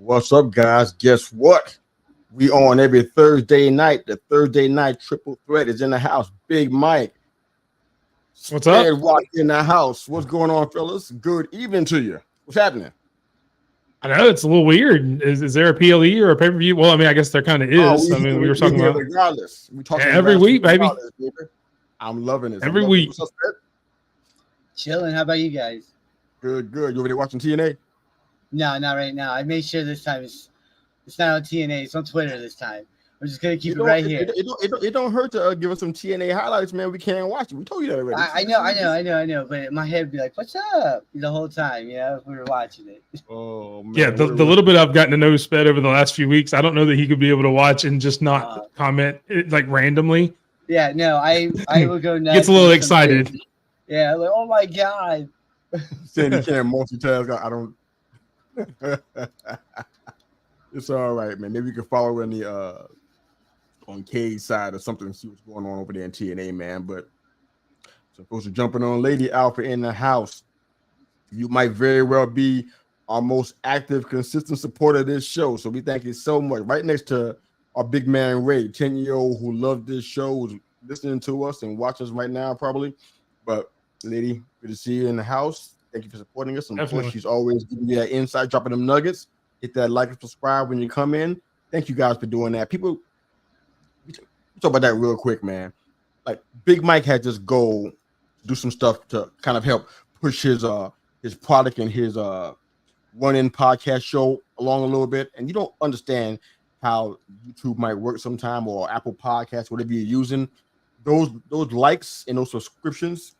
What's up, guys? Guess what? We on every Thursday night. The Thursday night triple threat is in the house. Big Mike. What's up? Walk in the house. What's going on, fellas? Good evening to you. What's happening? I know it's a little weird. Is there a PLE or a pay-per-view? Well, I mean, I guess there kind of is. We were talking about regardless. We talking every week, baby. I'm loving this. Every week. What's up, Fred? Chilling. How about you guys? Good. You over there watching TNA? No, not right now. I made sure this time it's not on TNA. It's on Twitter this time. We're just gonna keep it right here. It don't hurt to give us some TNA highlights, man. We can't watch it. We told you that already. I know. But my head would be like, "What's up?" the whole time. Yeah, if we were watching it. Oh man. Yeah, the little bit I've gotten to know Sped over the last few weeks, I don't know that he could be able to watch and just not comment like randomly. Yeah, no, I will go nuts. Gets a little excited. Yeah, like, oh my god. Saying you can't multitask. I don't. It's all right, man. Maybe you can follow in the on K's side or something and see what's going on over there in TNA, man. But supposed to jumping on Lady Alpha in the house. You might very well be our most active, consistent supporter of this show. So we thank you so much. Right next to our big man Ray, 10-year-old who loved this show, who's listening to us and watching us right now, probably. But lady, good to see you in the house. Thank you for supporting us. And of course, she's always giving you that insight, dropping them nuggets. Hit that like and subscribe when you come in. Thank you guys for doing that. People, we talk about that real quick, man. Like Big Mike had this goal to do some stuff to kind of help push his product and his run-in podcast show along a little bit. And you don't understand how YouTube might work sometime, or Apple Podcasts, whatever you're using. Those likes and those subscriptions,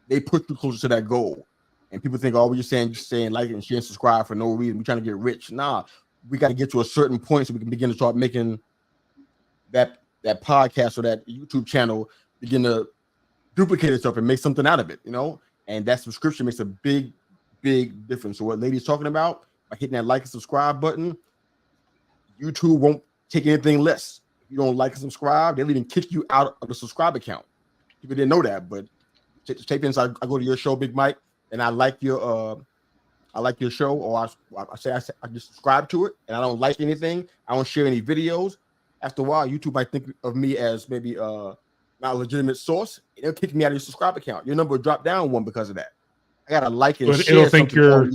they push you closer to that goal. And people think, oh, we're just saying like and share and subscribe for no reason. We're trying to get rich. Nah, we got to get to a certain point so we can begin to start making that podcast or that YouTube channel begin to duplicate itself and make something out of it, you know? And that subscription makes a big, big difference. So what Lady's talking about, by hitting that like and subscribe button, YouTube won't take anything less. If you don't like and subscribe, they'll even kick you out of the subscribe account. People didn't know that, but take inside. I go to your show, Big Mike, and I like your show, or I just subscribe to it, and I don't like anything. I don't share any videos. After a while, YouTube might think of me as maybe not a legitimate source. They'll kick me out of your subscribe account. Your number will drop down one because of that. I gotta like and share. It'll think you're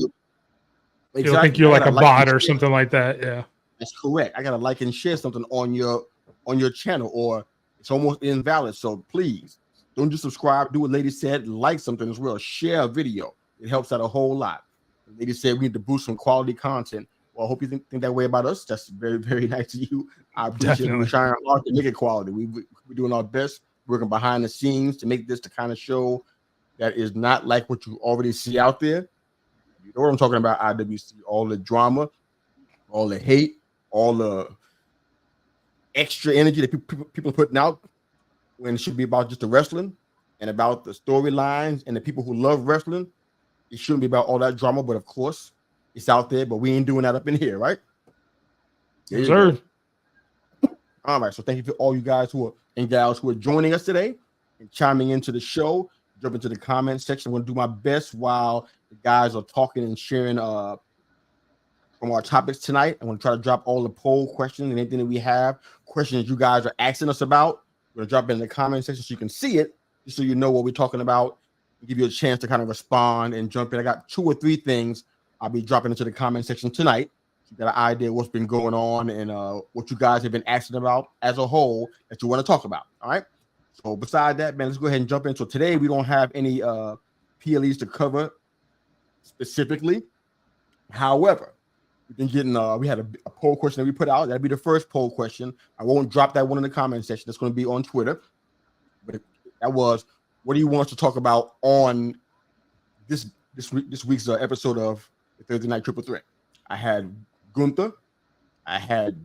like a bot or something like that. Yeah, that's correct. I gotta like and share something on your channel, or it's almost invalid. So please don't just subscribe. Do what Lady said. Like something as well. Share a video. It helps out a whole lot. The lady said we need to boost some quality content. Well, I hope you think that way about us. That's very, very nice of you. I appreciate it. We're trying hard to make it quality. We're doing our best, working behind the scenes to make this the kind of show that is not like what you already see out there. You know what I'm talking about, IWC. All the drama, all the hate, all the extra energy that people are putting out when it should be about just the wrestling and about the storylines and the people who love wrestling. It shouldn't be about all that drama, but of course, it's out there, but we ain't doing that up in here, right? Yes, sir. All right, so thank you for all you guys and gals who are joining us today and chiming into the show. Jump into the comment section. I'm going to do my best while the guys are talking and sharing from our topics tonight. I'm going to try to drop all the poll questions and anything that we have, questions you guys are asking us about. We're going to drop it in the comment section so you can see it, just so you know what we're talking about. Give you a chance to kind of respond and jump in. I got 2 or 3 things I'll be dropping into the comment section tonight. So you got an idea of what's been going on and what you guys have been asking about as a whole that you want to talk about. All right. So beside that, man, let's go ahead and jump in. So today we don't have any PLEs to cover specifically. However, we've been getting we had a poll question that we put out. That'd be the first poll question. I won't drop that one in the comment section. That's going to be on Twitter. But that was, what do you want us to talk about on this week's episode of the Thursday Night Triple Threat? I had Gunther, I had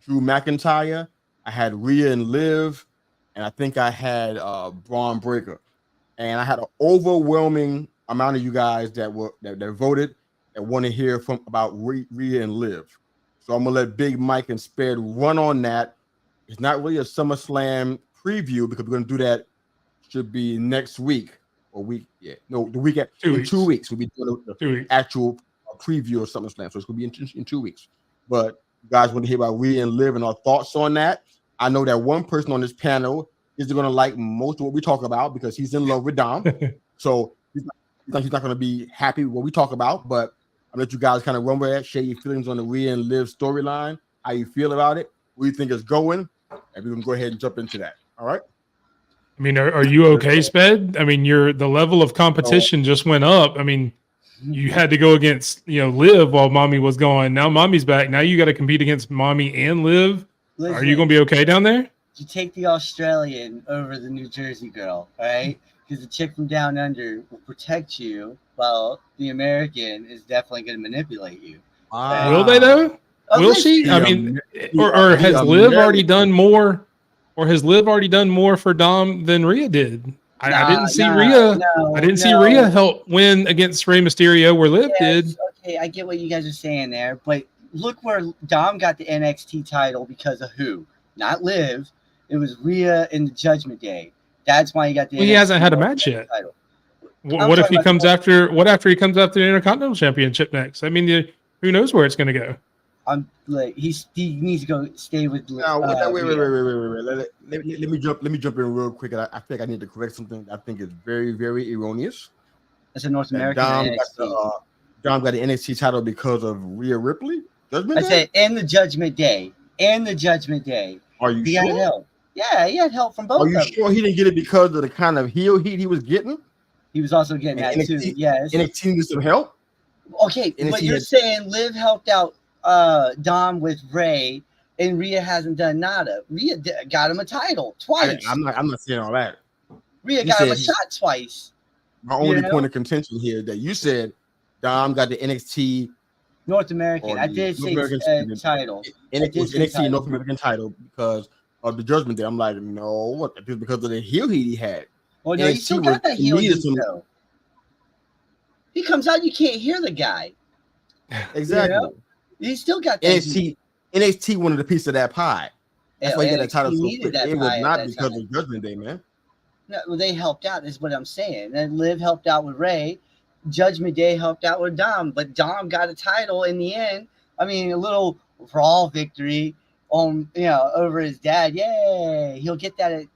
Drew McIntyre, I had Rhea and Liv, and I think I had Braun Breaker. And I had an overwhelming amount of you guys that voted and want to hear about Rhea and Liv. So I'm gonna let Big Mike and Spade run on that. It's not really a SummerSlam preview because we're gonna do that. Should be next week or week. Yeah, no, the weekend. 2 weeks. 2 weeks. We'll be doing the actual preview of SummerSlam, so it's gonna be in 2 weeks. But you guys want to hear about Rhea and Liv and our thoughts on that? I know that one person on this panel is gonna like most of what we talk about because he's in love with Dom. So he's not gonna be happy with what we talk about. But I'll let you guys kind of run with that, share your feelings on the Rhea and Liv storyline, how you feel about it, where you think it's going, and we can go ahead and jump into that. All right. I mean, are you okay, Sped? I mean, the level of competition just went up. I mean, you had to go against, Liv while Mommy was gone. Now Mommy's back. Now you got to compete against Mommy and Liv. Listen, are you going to be okay down there? You take the Australian over the New Jersey girl, all right? Because the chick from down under will protect you, while the American is definitely going to manipulate you. Will they though? Will she? I mean, or has Liv already done more? Or has Liv already done more for Dom than Rhea did? I didn't see Rhea. I didn't see Rhea help win against Rey Mysterio where Liv did. Okay, I get what you guys are saying there, but look where Dom got the NXT title because of who? Not Liv. It was Rhea in the Judgment Day. That's why he got the. Well, he hasn't had a match yet. Title. What if he comes after? What after he comes after the Intercontinental Championship next? I mean, who knows where it's going to go? I'm like he needs to go stay with. Now, wait. Let me jump in real quick. I think I need to correct something. I think is very, very erroneous. That's a North American. Dom got the NXT title because of Rhea Ripley. I said, and the Judgment Day. Are you he sure? Had help. Yeah, he had help from both. Are you sure he didn't get it because of the kind of heel heat he was getting? He was also getting that too. Yes. NXT needed some help. Okay, but you're saying Liv helped out Dom with Rey, and Rhea hasn't done nada. Rhea got him a title twice. I'm not saying all that. Rhea got him a shot twice. My only point of contention here is that you said Dom got the NXT North American. I did say title. NXT North American title because of the Judgment Day. I'm like, no, what? Just because of the heel heat he had. Well, no, he still got that heel heat though. He comes out, you can't hear the guy. Exactly. He still got that NXT wanted a piece of that pie. That's why he got that title so quick. It was not because of Judgment Day, man. No, well, they helped out, is what I'm saying. And Liv helped out with Rey. Judgment Day helped out with Dom, but Dom got a title in the end. I mean, a little Raw victory over his dad. Yay! He'll get that at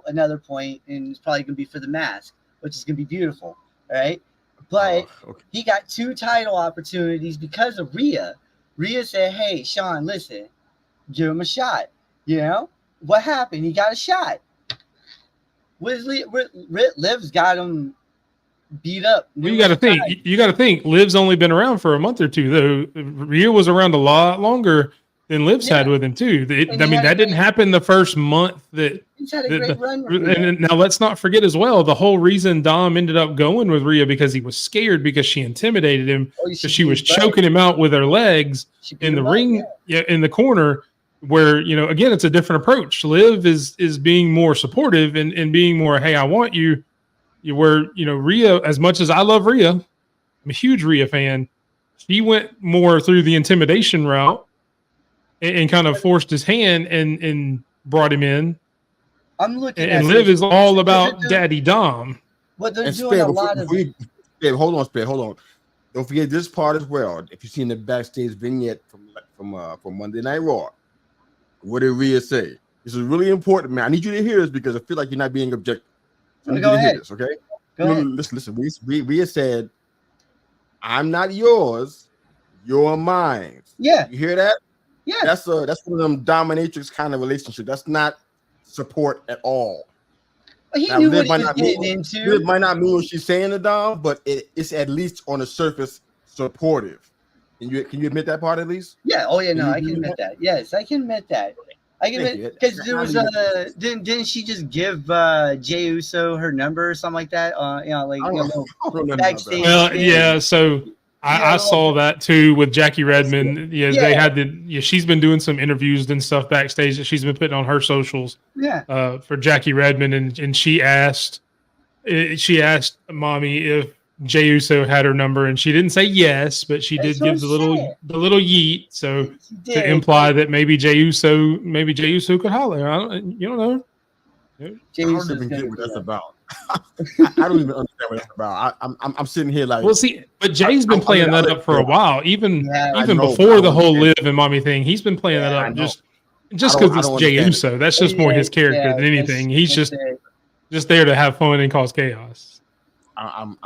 another point, and it's probably gonna be for the mask, which is gonna be beautiful. All right. But he got 2 title opportunities because of Rhea. Rhea said, hey, Sean, listen, give him a shot. What happened? He got a shot. Liv's got him beat up. You got to think. Liv's only been around for a month or two, though. Rhea was around a lot longer than Liv's had with him, too. That didn't happen the first month. He's had a great run. And now let's not forget as well, the whole reason Dom ended up going with Rhea because he was scared because she intimidated him because she was choking him out with her legs in the ring, in the corner where, again, it's a different approach. Liv is being more supportive and being more, hey, I want you. Where, Rhea, as much as I love Rhea, I'm a huge Rhea fan. She went more through the intimidation route and kind of forced his hand and brought him in. I'm looking and Liv is all about Daddy Dom. But they're doing a lot of hold on. Don't forget this part as well. If you've seen the backstage vignette from Monday Night Raw, what did Rhea say? This is really important, man. I need you to hear this because I feel like you're not being objective. So I need you to hear this, okay? Go ahead. Listen. Rhea said, "I'm not yours, you're mine." Yeah. You hear that? Yeah. That's one of them dominatrix kind of relationship. That's not support at all. He knew what he was getting into. It might not mean what she's saying to Dom, but it's at least on the surface supportive. Can you admit that part at least? Yeah. Oh yeah. No, I can admit that. Yes, I can admit that. I can admit because there was didn't she just give Jey Uso her number or something like that? Backstage. Well, yeah. So I saw that too with Jackie Redmond. Yeah, they had she's been doing some interviews and stuff backstage that she's been putting on her socials. Yeah. For Jackie Redmond, and she asked Mommy if Jey Uso had her number, and she didn't say yes, but she did give the little yeet, so to imply that maybe Jey Uso could holler. You don't know. I don't even get what that's about. I don't even understand what it's about. I'm sitting here like, well, see, but Jay's been playing that up for a while, even know, before the whole Liv and Mommy thing. He's been playing that up just because it's Jay Uso. That's just more his character than anything. He's just there to have fun and cause chaos. I'm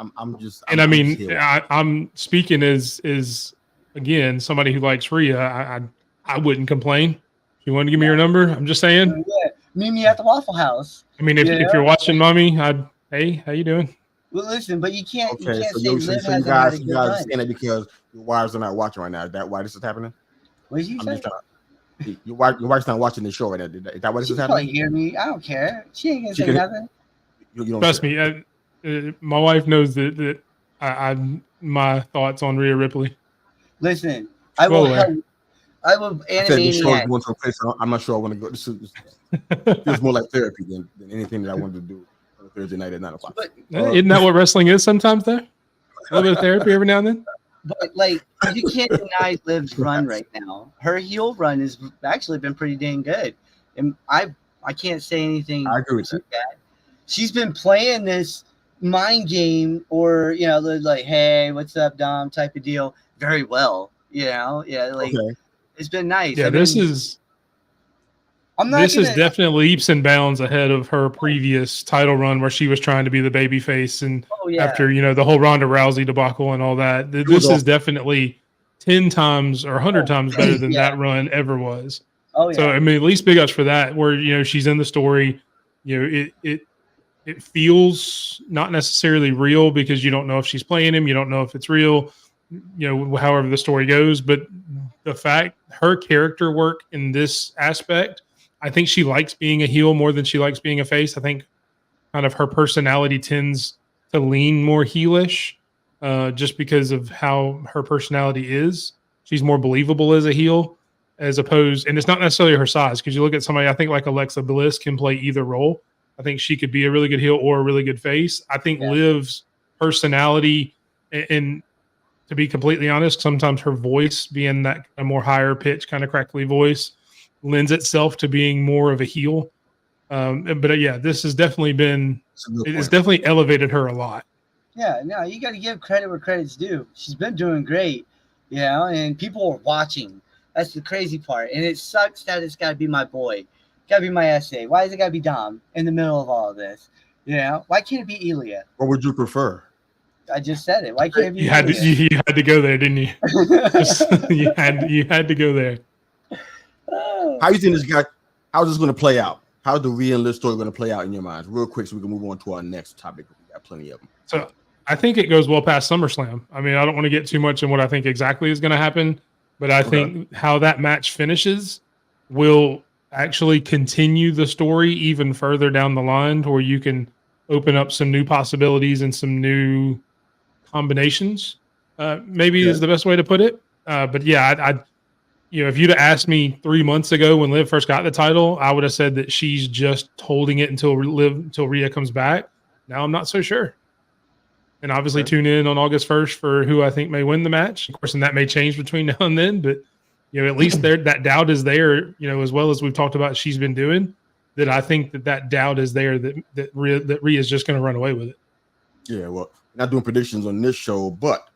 speaking as again somebody who likes Rhea. I wouldn't complain. If you want to give me your number, I'm just saying. Yeah, meet me at the Waffle House. I mean, if you're watching Mommy, hey, how you doing? Well, listen, but you can't. Okay, you can't so say Liv you guys are saying it because your wives are not watching right now. Is that why this is happening? What did you say? Your wife's not watching the show right now. Is that why this is happening? She hear me. I don't care. She ain't gonna say nothing. You don't trust me. My wife knows that my thoughts on Rhea Ripley. Listen, I will Animaniac. Going to a place I'm not sure I want to go. This feels more like therapy than anything that I wanted to do on a Thursday night at 9 o'clock. But, isn't that what wrestling is sometimes, though? A little bit of therapy every now and then? But, like, you can't deny Liv's run right now. Her heel run has actually been pretty dang good. And I can't say anything. I agree with that. She's been playing this mind game or, like, hey, what's up, Dom, type of deal very well. It's been nice. Yeah, this is definitely leaps and bounds ahead of her previous title run where she was trying to be the baby face and after the whole Ronda Rousey debacle and all that. This is definitely 10 times or 100 times better than that run ever was. Oh yeah. So I mean, at least big ups for that. Where she's in the story. It feels not necessarily real because you don't know if she's playing him. You don't know if it's real. However the story goes, but the fact her character work in this aspect, I think she likes being a heel more than she likes being a face. I think kind of her personality tends to lean more heelish, just because of how her personality is. She's more believable as a heel as opposed, and it's not necessarily her size. Because you look at somebody, I think like Alexa Bliss can play either role. I think she could be a really good heel or a really good face. I think Liv's personality and to be completely honest, sometimes her voice being that a more higher pitch, kind of crackly voice lends itself to being more of a heel. But yeah, this has definitely it's definitely elevated her a lot. Yeah, no, you got to give credit where credit's due. She's been doing great, and people are watching. That's the crazy part. And it sucks that it's got to be my boy. Got to be my SA. Why is it got to be Dom in the middle of all of this? Why can't it be Ilya? What would you prefer? I just said it. Why can't it be? You had to go there, didn't you? you had to go there. How you think this guy? How's this going to play out? How's the Rhea and Liv story going to play out in your minds, real quick, so we can move on to our next topic? We got plenty of them. So I think it goes well past SummerSlam. I mean, I don't want to get too much in what I think exactly is going to happen, but I think how that match finishes will actually continue the story even further down the line, to where you can open up some new possibilities and some new combinations, maybe is the best way to put it. But yeah, I if you'd have asked me 3 months ago when Liv first got the title, I would have said that she's just holding it until Rhea comes back. Now I'm not so sure. And obviously tune in on August 1st for who I think may win the match. Of course, and that may change between now and then, but at least that doubt is there, as well as we've talked about she's been doing, that I think that doubt is there that Rhea is just going to run away with it. Yeah, well, not doing predictions on this show, but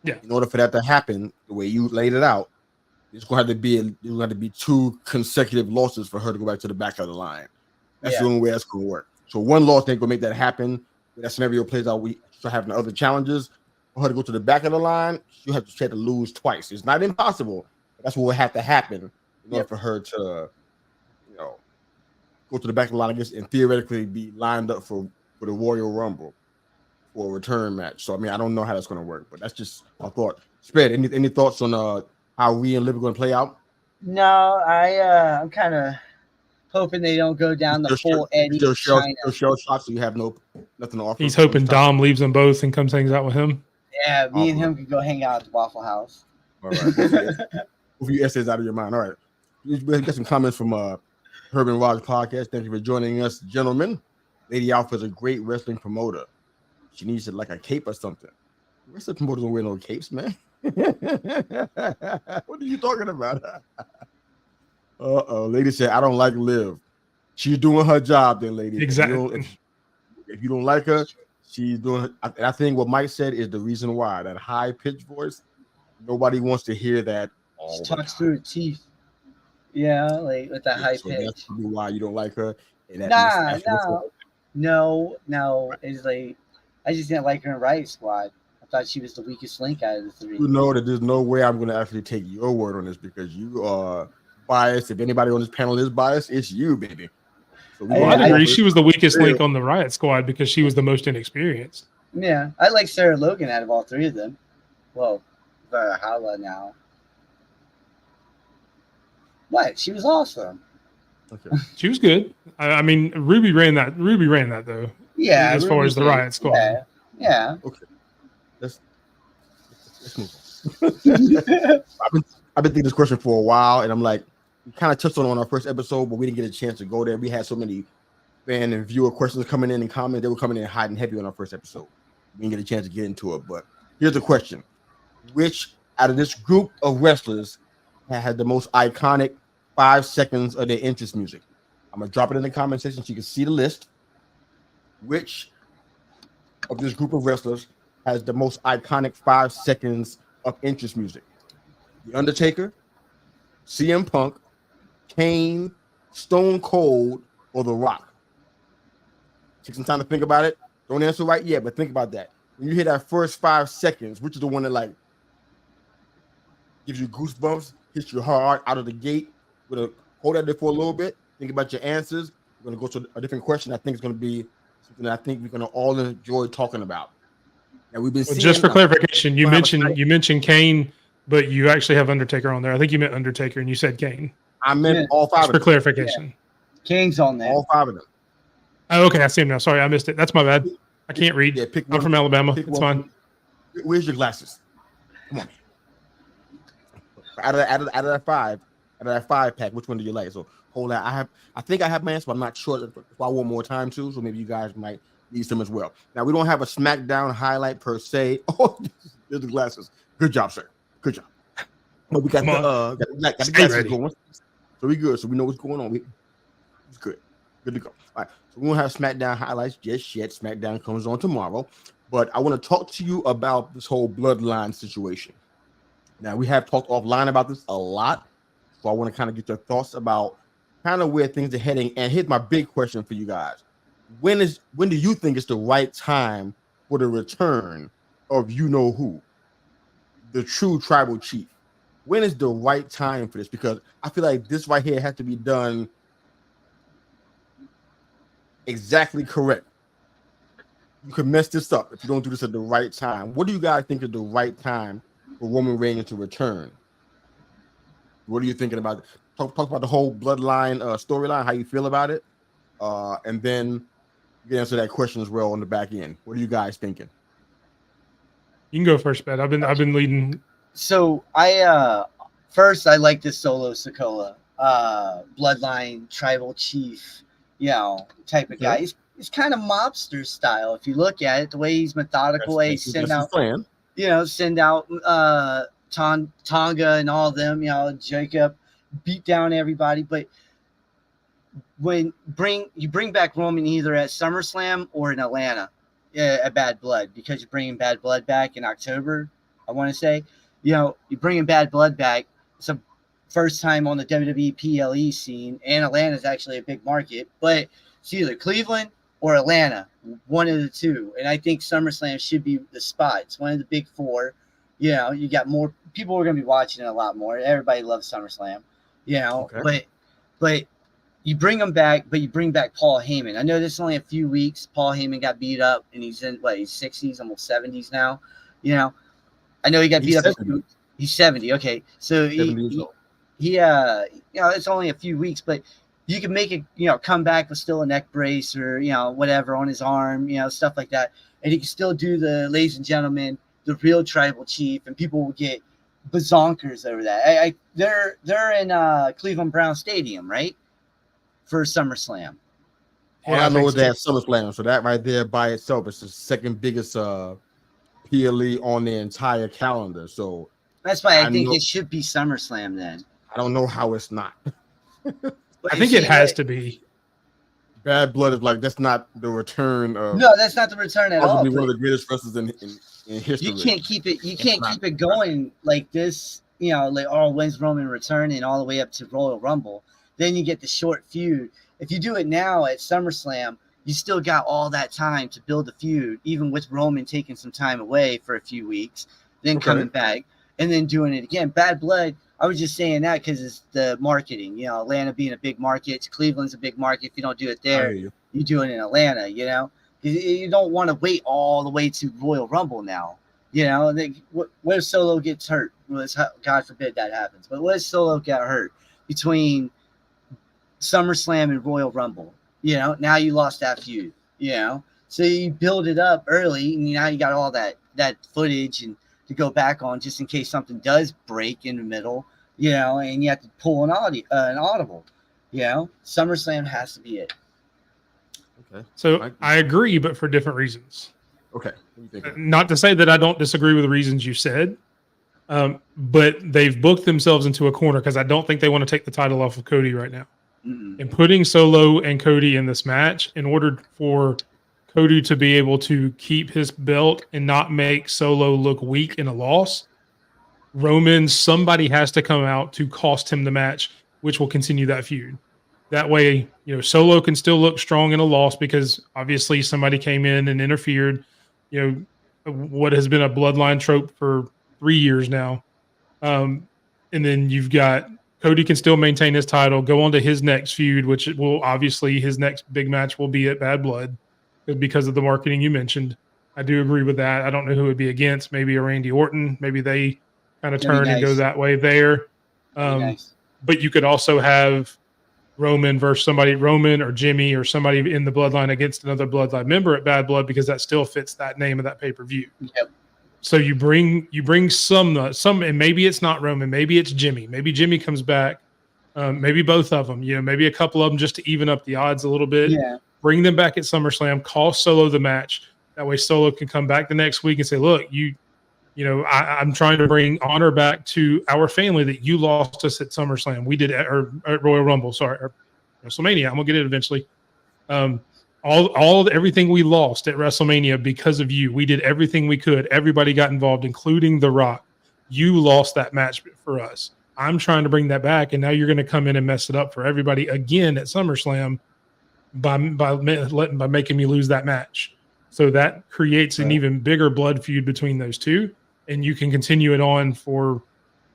in order for that to happen, the way you laid it out, it's going to have to be 2 consecutive losses for her to go back to the back of the line. That's the only way that's going to work. So one loss ain't going to make that happen. When that scenario plays out, we start having other challenges. For her to go to the back of the line, she'll have to try to lose twice. It's not impossible, but that's what will have to happen in order for her to, go to the back of the line, I guess, and theoretically be lined up for the Royal Rumble for a return match. So, I mean, I don't know how that's going to work, but that's just a thought. Sped, any thoughts on how Rhea and Liv are going to play out? No, I'm kind of hoping they don't go down the full Eddie. Still shell shots, so you have nothing to offer. He's hoping Dom leaves them both and comes hangs out with him. Yeah, me and him can go hang out at the Waffle House. All right. Move your essays out of your mind. All right. We got some comments from Herb and Rod's podcast. Thank you for joining us, gentlemen. Lady Alpha is a great wrestling promoter. She needs a cape or something. Wrestling promoters don't wear no capes, man. What are you talking about? Lady said, I don't like Liv. She's doing her job then, lady. Exactly. If you don't like her, she's doing. I think what Mike said is the reason why that high pitched voice. Nobody wants to hear that. She talks through her teeth. Yeah, like with that high so pitch. That's probably why you don't like her. And No. It's like I just didn't like her in Riot Squad. I thought she was the weakest link out of the three. You know that there's no way I'm going to actually take your word on this because you are biased. If anybody on this panel is biased, it's you, baby. So I agree. She was the weakest link on the Riot Squad because she was the most inexperienced. Yeah, I like Sarah Logan out of all three of them. Well, Valhalla now. What? She was awesome. Okay. She was good. I mean, Ruby ran that though. Yeah. As far as the Riot Squad. Yeah. Okay. Let's move on. I've been thinking this question for a while, and I'm like, we kind of touched on our first episode, but we didn't get a chance to go there. We had so many fan and viewer questions coming in and comments. They were coming in hot and heavy on our first episode. We didn't get a chance to get into it, but here's the question. Which out of this group of wrestlers had the most iconic 5 seconds of their entrance music? I'm going to drop it in the comment section so you can see the list. Which of this group of wrestlers has the most iconic 5 seconds of entrance music? The Undertaker, CM Punk, Kane, Stone Cold, or The Rock? Take some time to think about it. Don't answer right yet, but think about that. When you hear that first 5 seconds, which is the one that like gives you goosebumps, hits you hard out of the gate? We're going to hold that there for a little bit. Think about your answers. We're going to go to a different question. I think it's going to be something that I think we're going to all enjoy talking about. And we've been just for clarification, you mentioned Kane, but you actually have Undertaker on there. I think you meant Undertaker and you said Kane. I meant all 5 of them. For clarification. Yeah. Kane's on there. All 5 of them. Oh, okay. I see him now. Sorry, I missed it. That's my bad. I can't read. Yeah, pick one. I'm from Alabama. It's fine. Where's your glasses? Come on. Out of that 5 pack, which one do you like? So hold that. I think I have my answer, but I'm not sure. If I want more time too, so maybe you guys might need some as well. Now we don't have a SmackDown highlight per se. Oh, there's the glasses. Good job, sir. Good job. But we got the glasses going. So we good. So we know what's going on. It's good. Good to go. All right. So we won't have SmackDown highlights just yet. SmackDown comes on tomorrow. But I want to talk to you about this whole Bloodline situation. Now, we have talked offline about this a lot. So I want to kind of get your thoughts about kind of where things are heading. And here's my big question for you guys. When do you think it's the right time for the return of you-know-who, the true tribal chief? When is the right time for this? Because I feel like this right here has to be done exactly correct. You could mess this up if you don't do this at the right time. What do you guys think is the right time for Roman Reigns to return? What are you thinking about? Talk about the whole Bloodline storyline, how you feel about it, and then you can answer that question as well on the back end. What are you guys thinking? You can go first, Ben. I've been leading. So I like this Solo Sikoa, Bloodline tribal chief, type of guy. He's kind of mobster style. If you look at it, the way he's methodical, way he send out Tonga and all of them, Jacob beat down everybody. But when you bring back Roman either at SummerSlam or in Atlanta, at Bad Blood, because you're bringing Bad Blood back in October, I want to say, you're bringing Bad Blood back. It's a first time on the WWE PLE scene, and Atlanta is actually a big market, but it's either Cleveland or Atlanta, one of the two. And I think SummerSlam should be the spot. It's one of the big four. You got more people are going to be watching it a lot more. Everybody loves SummerSlam, okay. But you bring them back, but you bring back Paul Heyman. I know this is only a few weeks. Paul Heyman got beat up, and he's in his 60s, almost 70s now. I know he got beat up. He's 70. Okay, so he it's only a few weeks, but you can make it, come back with still a neck brace or, whatever on his arm, stuff like that. And he can still do the, ladies and gentlemen, the real tribal chief, and people will get bazonkers over that. They're in Cleveland Brown Stadium, right? For SummerSlam. All I know is that SummerSlam. So that right there by itself is the second biggest PLE on the entire calendar. So that's why I think it should be SummerSlam then. I don't know how it's not. I think it has to be. Bad Blood is like that's not the return of. No, that's not the return at all. One of the greatest wrestlers in history. You can't keep it. You can't keep it going like this. You know, like when's Roman return and all the way up to Royal Rumble. Then you get the short feud. If you do it now at SummerSlam, you still got all that time to build the feud, even with Roman taking some time away for a few weeks, then coming back and then doing it again. Bad Blood. I was just saying that because it's the marketing. You know, Atlanta being a big market, Cleveland's a big market. If you don't do it there, you do it in Atlanta. You know, you don't want to wait all the way to Royal Rumble now. You know, what if Solo gets hurt? God forbid that happens. But what if Solo got hurt between SummerSlam and Royal Rumble? You know, now you lost that feud. You know, so you build it up early, and now you got all that footage and to go back on just in case something does break in the middle. You know, and you have to pull an audible. You know, SummerSlam has to be it. Okay. So I agree, but for different reasons. Okay. Not to say that I don't disagree with the reasons you said, but they've booked themselves into a corner because I don't think they want to take the title off of Cody right now. Mm-hmm. And putting Solo and Cody in this match in order for Cody to be able to keep his belt and not make Solo look weak in a loss, somebody has to come out to cost him the match, which will continue that feud. That way, you know, Solo can still look strong in a loss because obviously somebody came in and interfered. You know, what has been a Bloodline trope for 3 years now. And then you've got Cody can still maintain his title, go on to his next feud, which will obviously his next big match will be at Bad Blood because of the marketing you mentioned. I do agree with that. I don't know who it would be against. Maybe a Randy Orton. Maybe they kind of turn and go that way there. But you could also have Roman or Jimmy or somebody in the Bloodline against another Bloodline member at Bad Blood because that still fits that name of that pay-per-view. Yep. So you bring some, and maybe it's not Roman, maybe it's Jimmy. Maybe Jimmy comes back, maybe both of them. You know, maybe a couple of them just to even up the odds a little bit. Yeah. Bring them back at SummerSlam. Cost Solo the match. That way, Solo can come back the next week and say, "Look, you know, I'm trying to bring honor back to our family that you lost us at SummerSlam. We did at Royal Rumble. Sorry, or WrestleMania. I'm gonna get it eventually. Everything we lost at WrestleMania because of you. We did everything we could. Everybody got involved, including The Rock. You lost that match for us. I'm trying to bring that back, and now you're going to come in and mess it up for everybody again at SummerSlam by making me lose that match. So that creates an even bigger blood feud between those two, and you can continue it on for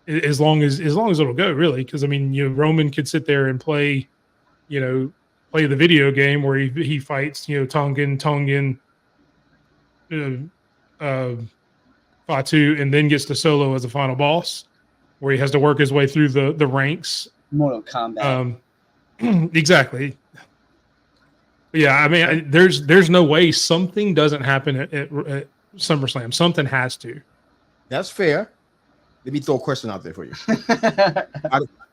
as long as it'll go, really. Because I mean, you know, Roman could sit there and play the video game where he fights, you know, Tongan, Fatu, and then gets to Solo as a final boss, where he has to work his way through the ranks. Mortal Kombat. Exactly. Yeah, I mean, there's no way something doesn't happen at SummerSlam. Something has to. That's fair. Let me throw a question out there for you.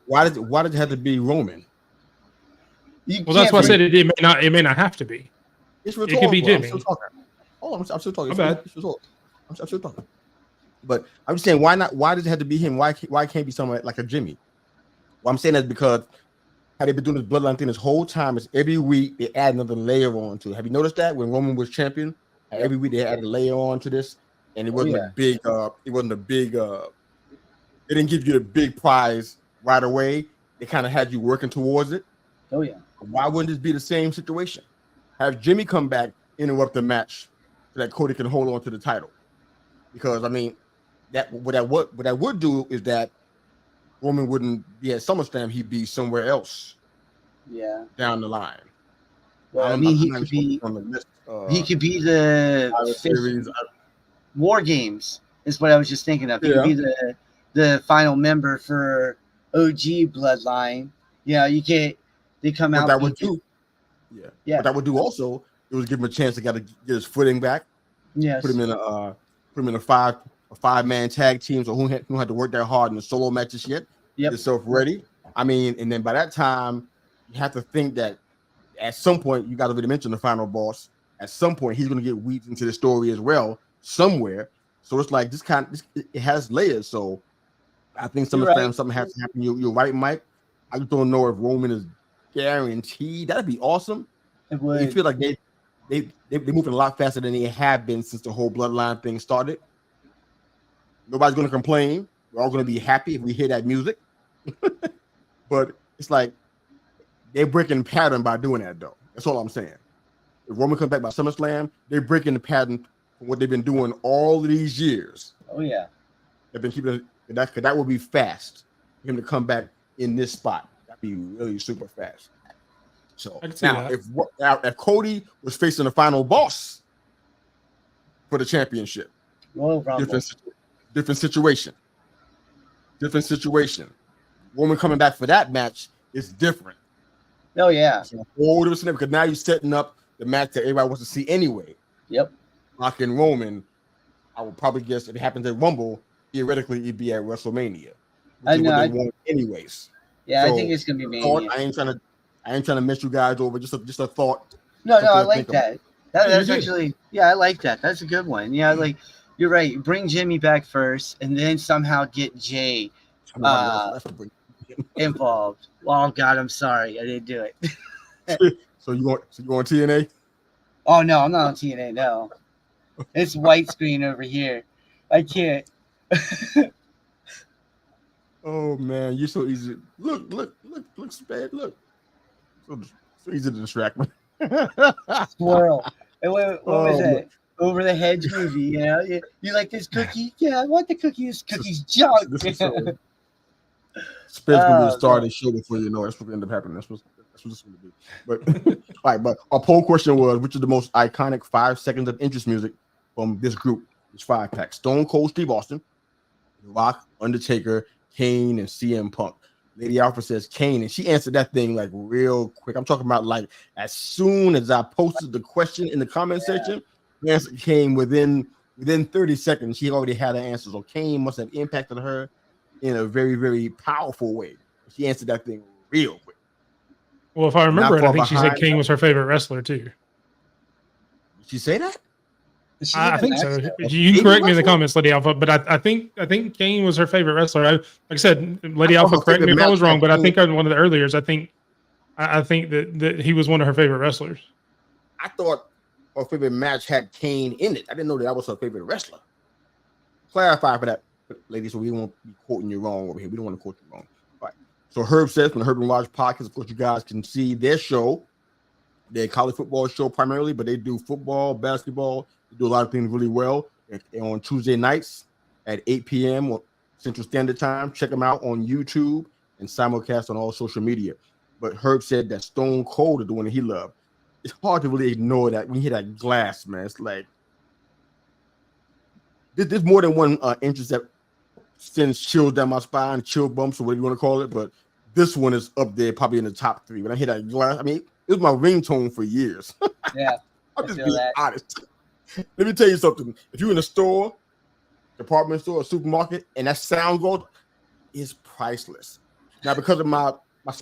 Why did it have to be Roman? Well, that's why I said it may not have to be. It could be Jimmy. I'm still talking. I'm still talking. But I'm just saying, why not? Why does it have to be him? Why can't it be someone like a Jimmy? Well, I'm saying that because how they've been doing this Bloodline thing this whole time is every week they add another layer on to it. Have you noticed that when Roman was champion, every week they added a layer on to this, and it wasn't a big. It wasn't a big. They didn't give you the big prize right away. They kind of had you working towards it. Oh yeah. Why wouldn't this be the same situation? Have Jimmy come back, interrupt the match, so that Cody can hold on to the title? Because I mean, what that would do is that Roman wouldn't be at SummerSlam; he'd be somewhere else. Yeah. Down the line. Well, I mean, he could be the series. War Games is what I was just thinking of. He could be the final member for OG Bloodline. Yeah, they come out. That would do. Yeah. What that would do also, it would give him a chance to get his footing back. Yes. Put him in a five-man tag team, so who had to work that hard in the solo matches yet. Yep. Get yourself ready. I mean, and then by that time, you have to think that at some point, you got to really mention the final boss. At some point, he's going to get weaved into the story as well somewhere. So it's like it has layers. So I think something has to happen. You're right, Mike. I just don't know if Roman is guaranteed. That'd be awesome. It would. You feel like they're moving a lot faster than they have been since the whole Bloodline thing started. Nobody's going to complain. We're all going to be happy if we hear that music. But it's like they're breaking the pattern by doing that, though. That's all I'm saying. If Roman comes back by SummerSlam, they're breaking the pattern from what they've been doing all of these years. Oh yeah, they've been keeping that. That would be fast for him to come back in this spot. That'd be really super fast. So now, if Cody was facing the final boss for the championship, different situation. Roman coming back for that match is different. Oh yeah, it's a whole different scenario because now you're setting up the match that everybody wants to see anyway. Yep. Rock and Roman, I would probably guess if it happens at Rumble, theoretically it'd be at WrestleMania. I know. What they want anyways. Yeah, so I think it's gonna be Mania. I ain't trying to mess you guys over. Just a thought. No, I like that. That's actually, I like that. That's a good one. Yeah, like you're right. Bring Jimmy back first, and then somehow get Jay involved. Oh God, I'm sorry, I didn't do it. So you want TNA? Oh no, I'm not on TNA. No, it's white screen over here. I can't. Oh man, you're so easy. Look, Spade. Look, so easy to distract me. Squirrel. What was that? Over the Hedge movie. You know, you like this cookie? Yeah, I want the cookie. This cookie's junk. Spade's gonna be the star of the show before you know it. That's what end up happening. That's what it's going to be. But all right, but our poll question was: which is the most iconic 5 seconds of interest music from this group? It's 5-pack. Stone Cold Steve Austin, Rock, Undertaker, Kane, and CM Punk. Lady Alpha says Kane, and she answered that thing like real quick. I'm talking about like as soon as I posted the question in the comment section, the answer came within 30 seconds. She already had her answer. So Kane must have impacted her in a very, very powerful way. She answered that thing real quick. Well, if I remember it, I think she said Kane was her favorite wrestler too. Did she say that? I think so. You can correct me in the comments, Lady Alpha, but I think Kane was her favorite wrestler. Like I said, Lady Alpha, correct me if I was wrong, but I think on one of the earliers, I think that he was one of her favorite wrestlers. I thought her favorite match had Kane in it. I didn't know that was her favorite wrestler. Clarify for that, ladies, so we won't be quoting you wrong over here. We don't want to quote you wrong. All right. So Herb says from the Herb and Raj podcast, of course, you guys can see their show. Their college football show primarily, but they do football, basketball. They do a lot of things really well. And on Tuesday nights at 8 p.m. Central Standard Time. Check them out on YouTube and simulcast on all social media. But Herb said that Stone Cold is the one that he loved. It's hard to really ignore that when you hear that glass, man. It's like there's more than one interest that sends chills down my spine, chill bumps, or whatever you want to call it. But this one is up there, probably in the top 3. When I hear that glass, I mean, it was my ringtone for years. Yeah, I'm just being honest. Let me tell you something. If you're in a store, department store, or supermarket, and that sound goes, it's priceless. Now, because of my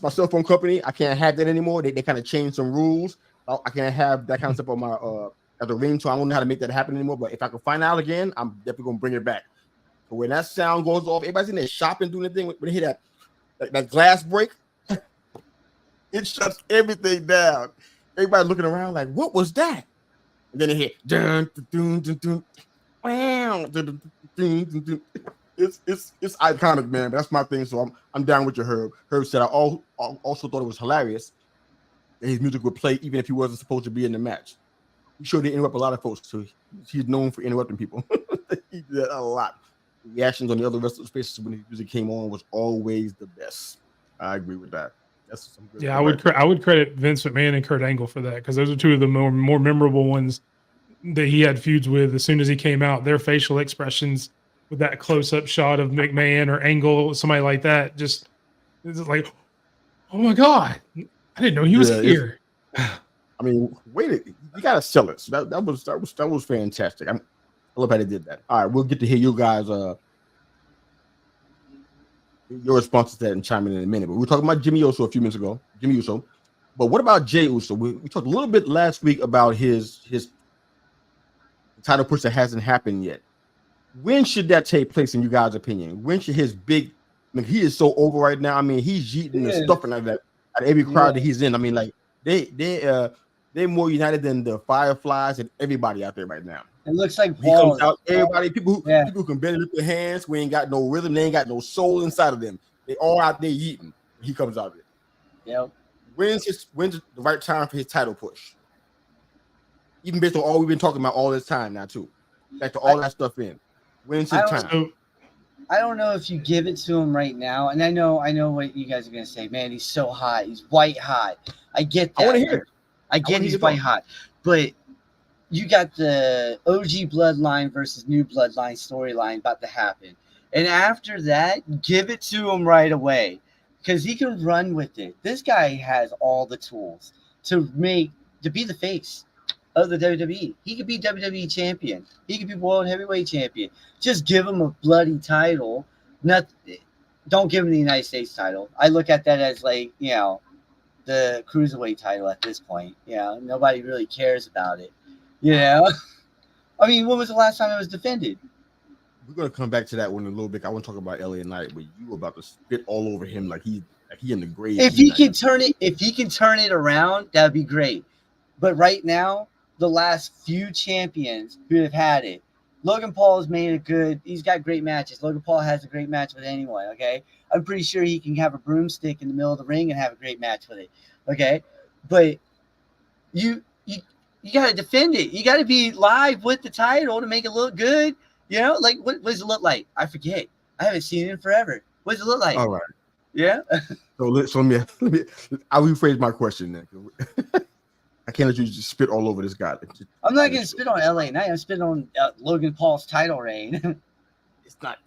cell phone company, I can't have that anymore. They kind of changed some rules. I can't have that kind of stuff on my as a ringtone. I don't know how to make that happen anymore. But if I can find out again, I'm definitely gonna bring it back. But when that sound goes off, everybody's in there shopping, doing the thing. When they hear that glass break, it shuts everything down. Everybody looking around like, what was that? And then they hit dun dun dun dun wow. It's iconic, man. That's my thing. So I'm down with your Herb. Herb said I also thought it was hilarious that his music would play even if he wasn't supposed to be in the match. He sure did interrupt a lot of folks, so he's known for interrupting people. He did that a lot. The reactions on the other wrestlers' faces when his music came on was always the best. I agree with that. That's some good I would credit Vince McMahon and Kurt Angle for that because those are two of the more memorable ones that he had feuds with. As soon as he came out, their facial expressions with that close-up shot of McMahon or Angle, somebody like that, just it's like, oh my God, I didn't know he was here. I mean, wait, you gotta sell it. So that was fantastic. I love how they did that. All right, we'll get to hear you guys your responses to that and chime in a minute. But we were talking about Jimmy Uso a few minutes ago. Jimmy Uso. But what about Jey Uso? We talked a little bit last week about his title push that hasn't happened yet. When should that take place in you guys' opinion? When should his big he is so over right now. I mean, he's eating and stuffing like that at every crowd that he's in. I mean, like they they're more united than the Fireflies and everybody out there right now. It looks like He comes out, everybody, people who can barely lift their hands, we ain't got no rhythm, they ain't got no soul inside of them. They all out there eating. He comes out there. Yep. When's the right time for his title push? Even based on all we've been talking about all this time now, too. Back to all that stuff in. When's his time? I don't know if you give it to him right now, and I know what you guys are gonna say. Man, he's so hot. He's white hot. I get that. I want to hear it. I get he's white hot, but you got the OG Bloodline versus New Bloodline storyline about to happen, and after that, give it to him right away because he can run with it. This guy has all the tools to be the face of the WWE. He could be WWE champion. He could be world heavyweight champion. Just give him a bloody title. Don't give him the United States title. I look at that as like, the cruiserweight title at this point. Nobody really cares about it. I mean, when was the last time it was defended? We're gonna come back to that one in a little bit. I want to talk about LA Knight, but you were about to spit all over him like he in the grave. If he can turn it around, that'd be great. But right now, the last few champions who have had it, Logan Paul has made it good. He's got great matches. Logan Paul has a great match with anyone, okay? I'm pretty sure he can have a broomstick in the middle of the ring and have a great match with it, okay? But you got to defend it. You got to be live with the title to make it look good. Like what does it look like? I forget. I haven't seen it in forever. What does it look like? All right. Yeah. So let me I'll rephrase my question then. I can't let you just spit all over this guy. I'm not going to spit on LA Knight. I'm spitting on Logan Paul's title reign. It's not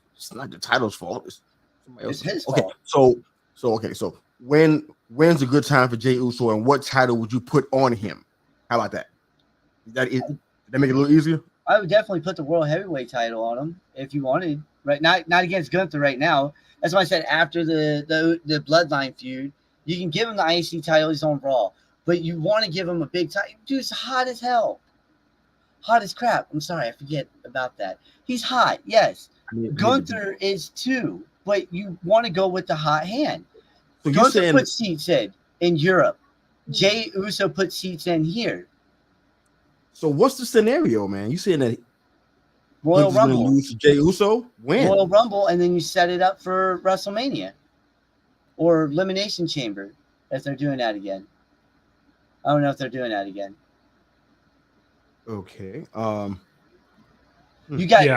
the title's fault. It's somebody else's. It's his fault. fault. So when's a good time for Jey Uso, and what title would you put on him? How about that? Did that make it a little easier? I would definitely put the world heavyweight title on him if you wanted. Right, not against Gunther right now. That's why I said after the Bloodline feud, you can give him the IC title. He's on Raw. But you want to give him a big title. Dude's hot as hell. Hot as crap. I'm sorry, I forget about that. He's hot, yes. Gunther is too, but you want to go with the hot hand. So Gunther put seats in Europe. Jey Uso put seats in here. So what's the scenario, man? You saying that Royal Rumble lose to Jey Uso? When? Royal Rumble, and then you set it up for WrestleMania or Elimination Chamber if they're doing that again. I don't know if they're doing that again. Okay. You got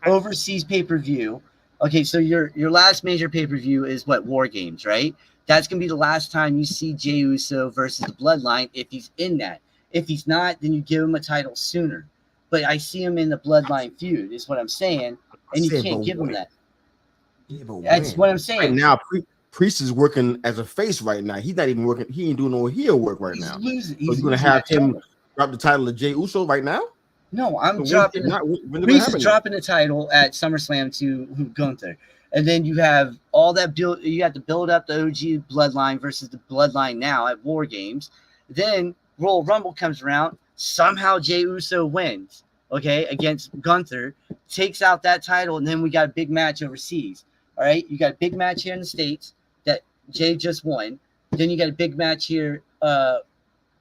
overseas pay-per-view. Okay, so your last major pay-per-view is what? War Games, right? That's gonna be the last time you see Jey Uso versus the Bloodline if he's in that. If he's not, then you give him a title sooner. But I see him in the Bloodline feud, is what I'm saying, and you can't give him that. Yeah, that's what I'm saying. Right now, Priest is working as a face right now. He's not even working. He ain't doing no heel work right now. Losing. So you're going to have him drop the title of Jey Uso right now? No, I'm dropping. Priest is dropping the title at SummerSlam to Gunther. And then you have all that build. You have to build up the OG Bloodline versus the Bloodline now at War Games. Then Royal Rumble comes around. Somehow Jey Uso wins, okay, against Gunther, takes out that title, and then we got a big match overseas. All right, you got a big match here in the States that Jey just won. Then you got a big match here,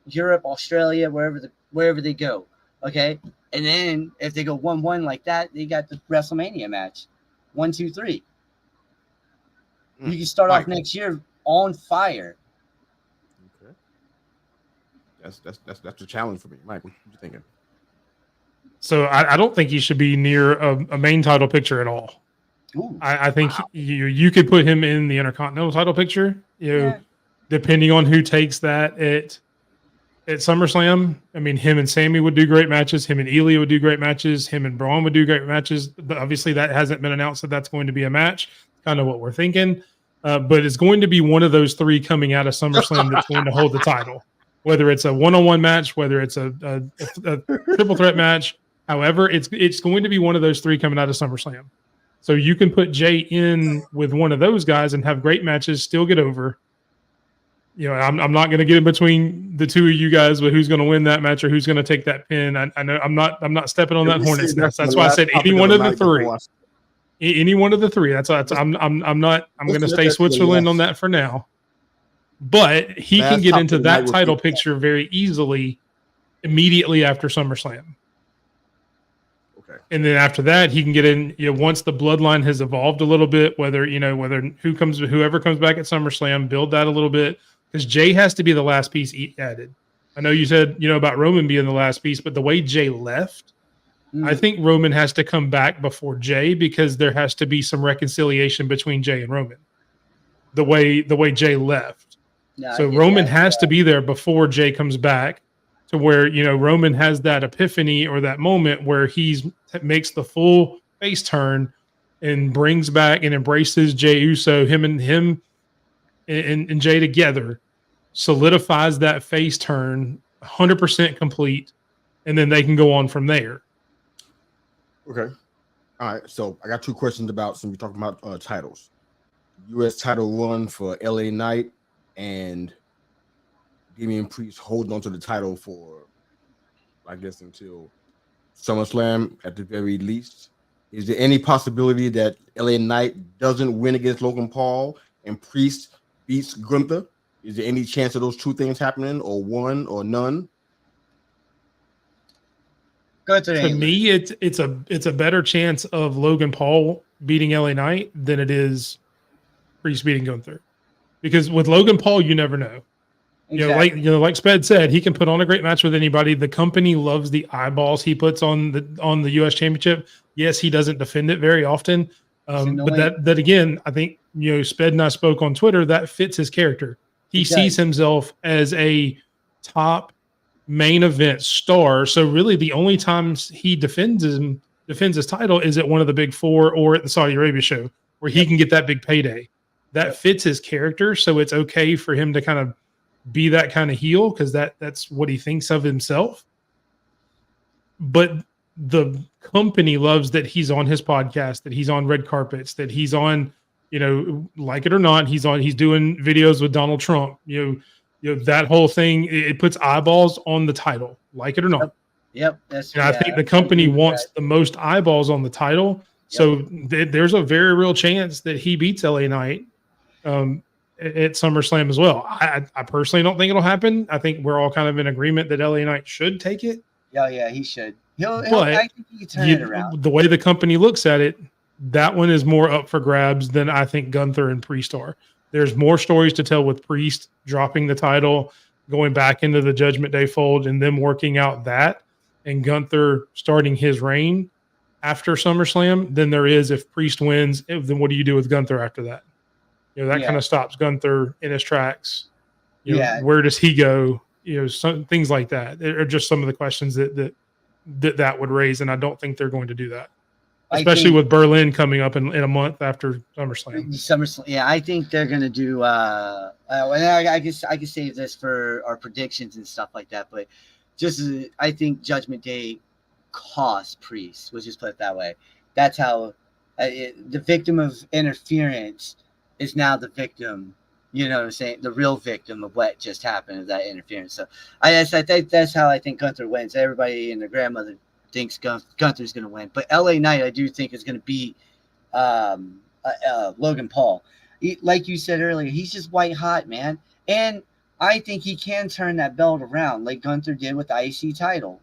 Europe, Australia, wherever they go. Okay, and then if they go 1-1 like that, they got the WrestleMania match, 1, 2, 3. You can start off next year on fire. Okay, that's a challenge for me, Mike. What you thinking? So I don't think he should be near a main title picture at all. Ooh, I think you could put him in the Intercontinental title picture. Depending on who takes that at SummerSlam. I mean, him and Sammy would do great matches. Him and Ely would do great matches. Him and Braun would do great matches. But obviously, that hasn't been announced that that's going to be a match. Kind of what we're thinking. But it's going to be one of those three coming out of SummerSlam that's going to hold the title. Whether it's a one-on-one match, whether it's a triple threat match, however, it's going to be one of those three coming out of SummerSlam. So you can put Jey in with one of those guys and have great matches, still get over. I'm not going to get in between the two of you guys with who's going to win that match or who's going to take that pin. I know I'm not stepping on that hornet's nest. That's why I said any one of the three. Any one of the three. I'm going to stay Switzerland on that for now. but he can Last get top into of the night that was title Big picture very easily immediately after SummerSlam. Okay. And then after that, he can get in, once the bloodline has evolved a little bit, whoever comes back at SummerSlam, build that a little bit, because Jay has to be the last piece added. I know you said, about Roman being the last piece, but the way Jay left, I think Roman has to come back before Jay, because there has to be some reconciliation between Jay and Roman. The way Jay left. No, So Roman has to be there before Jay comes back, to where, Roman has that epiphany or that moment where makes the full face turn and brings back and embraces Jey Uso, him and Jay together, solidifies that face turn 100% complete, and then they can go on from there. Okay. All right. So I got two questions about, since we're talking about titles. U.S. title run for LA Knight and Damian Priest holding on to the title for, I guess, until SummerSlam at the very least. Is there any possibility that LA Knight doesn't win against Logan Paul and Priest beats Gunther? Is there any chance of those two things happening, or one or none? To me, it's a better chance of Logan Paul beating LA Knight than it is Priest beating Gunther, because with Logan Paul, you never know. Exactly. Like Sped said, he can put on a great match with anybody. The company loves the eyeballs he puts on the U.S. Championship. Yes, he doesn't defend it very often, but that again, I think Sped and I spoke on Twitter. That fits his character. He sees himself as a top main event star. So really, the only times he defends his title is at one of the big four or at the Saudi Arabia show, where he can get that big payday. That fits his character, so it's okay for him to kind of be that kind of heel, because that's what he thinks of himself. But the company loves that he's on his podcast, that he's on red carpets, that he's on, like it or not, he's doing videos with Donald Trump. That whole thing, it puts eyeballs on the title, like it or not. Yep. I think the company wants the most eyeballs on the title. So there's a very real chance that he beats LA Knight at SummerSlam as well. I personally don't think it'll happen. I think we're all kind of in agreement that LA Knight should take it. Yeah, he should. I think he can turn it around. The way the company looks at it, that one is more up for grabs than I think Gunther and Priest are. There's more stories to tell with Priest dropping the title, going back into the Judgment Day fold, and them working out that, and Gunther starting his reign after SummerSlam than there is if Priest wins. Then what do you do with Gunther after that? That kind of stops Gunther in his tracks. Where does he go? Some things like that are just some of the questions that would raise, and I don't think they're going to do that, especially with Berlin coming up in a month after SummerSlam. Yeah, I think they're going to do. And I guess I can save this for our predictions and stuff like that, but I think Judgment Day cost Priest. Let's just put it that way. That's how the victim of interference is now the victim, what I'm saying? The real victim of what just happened is that interference. So I think that's how I think Gunther wins. Everybody and their grandmother thinks Gunther's going to win. But LA Knight, I do think, is going to beat Logan Paul. Like you said earlier, he's just white hot, man. And I think he can turn that belt around like Gunther did with the IC title.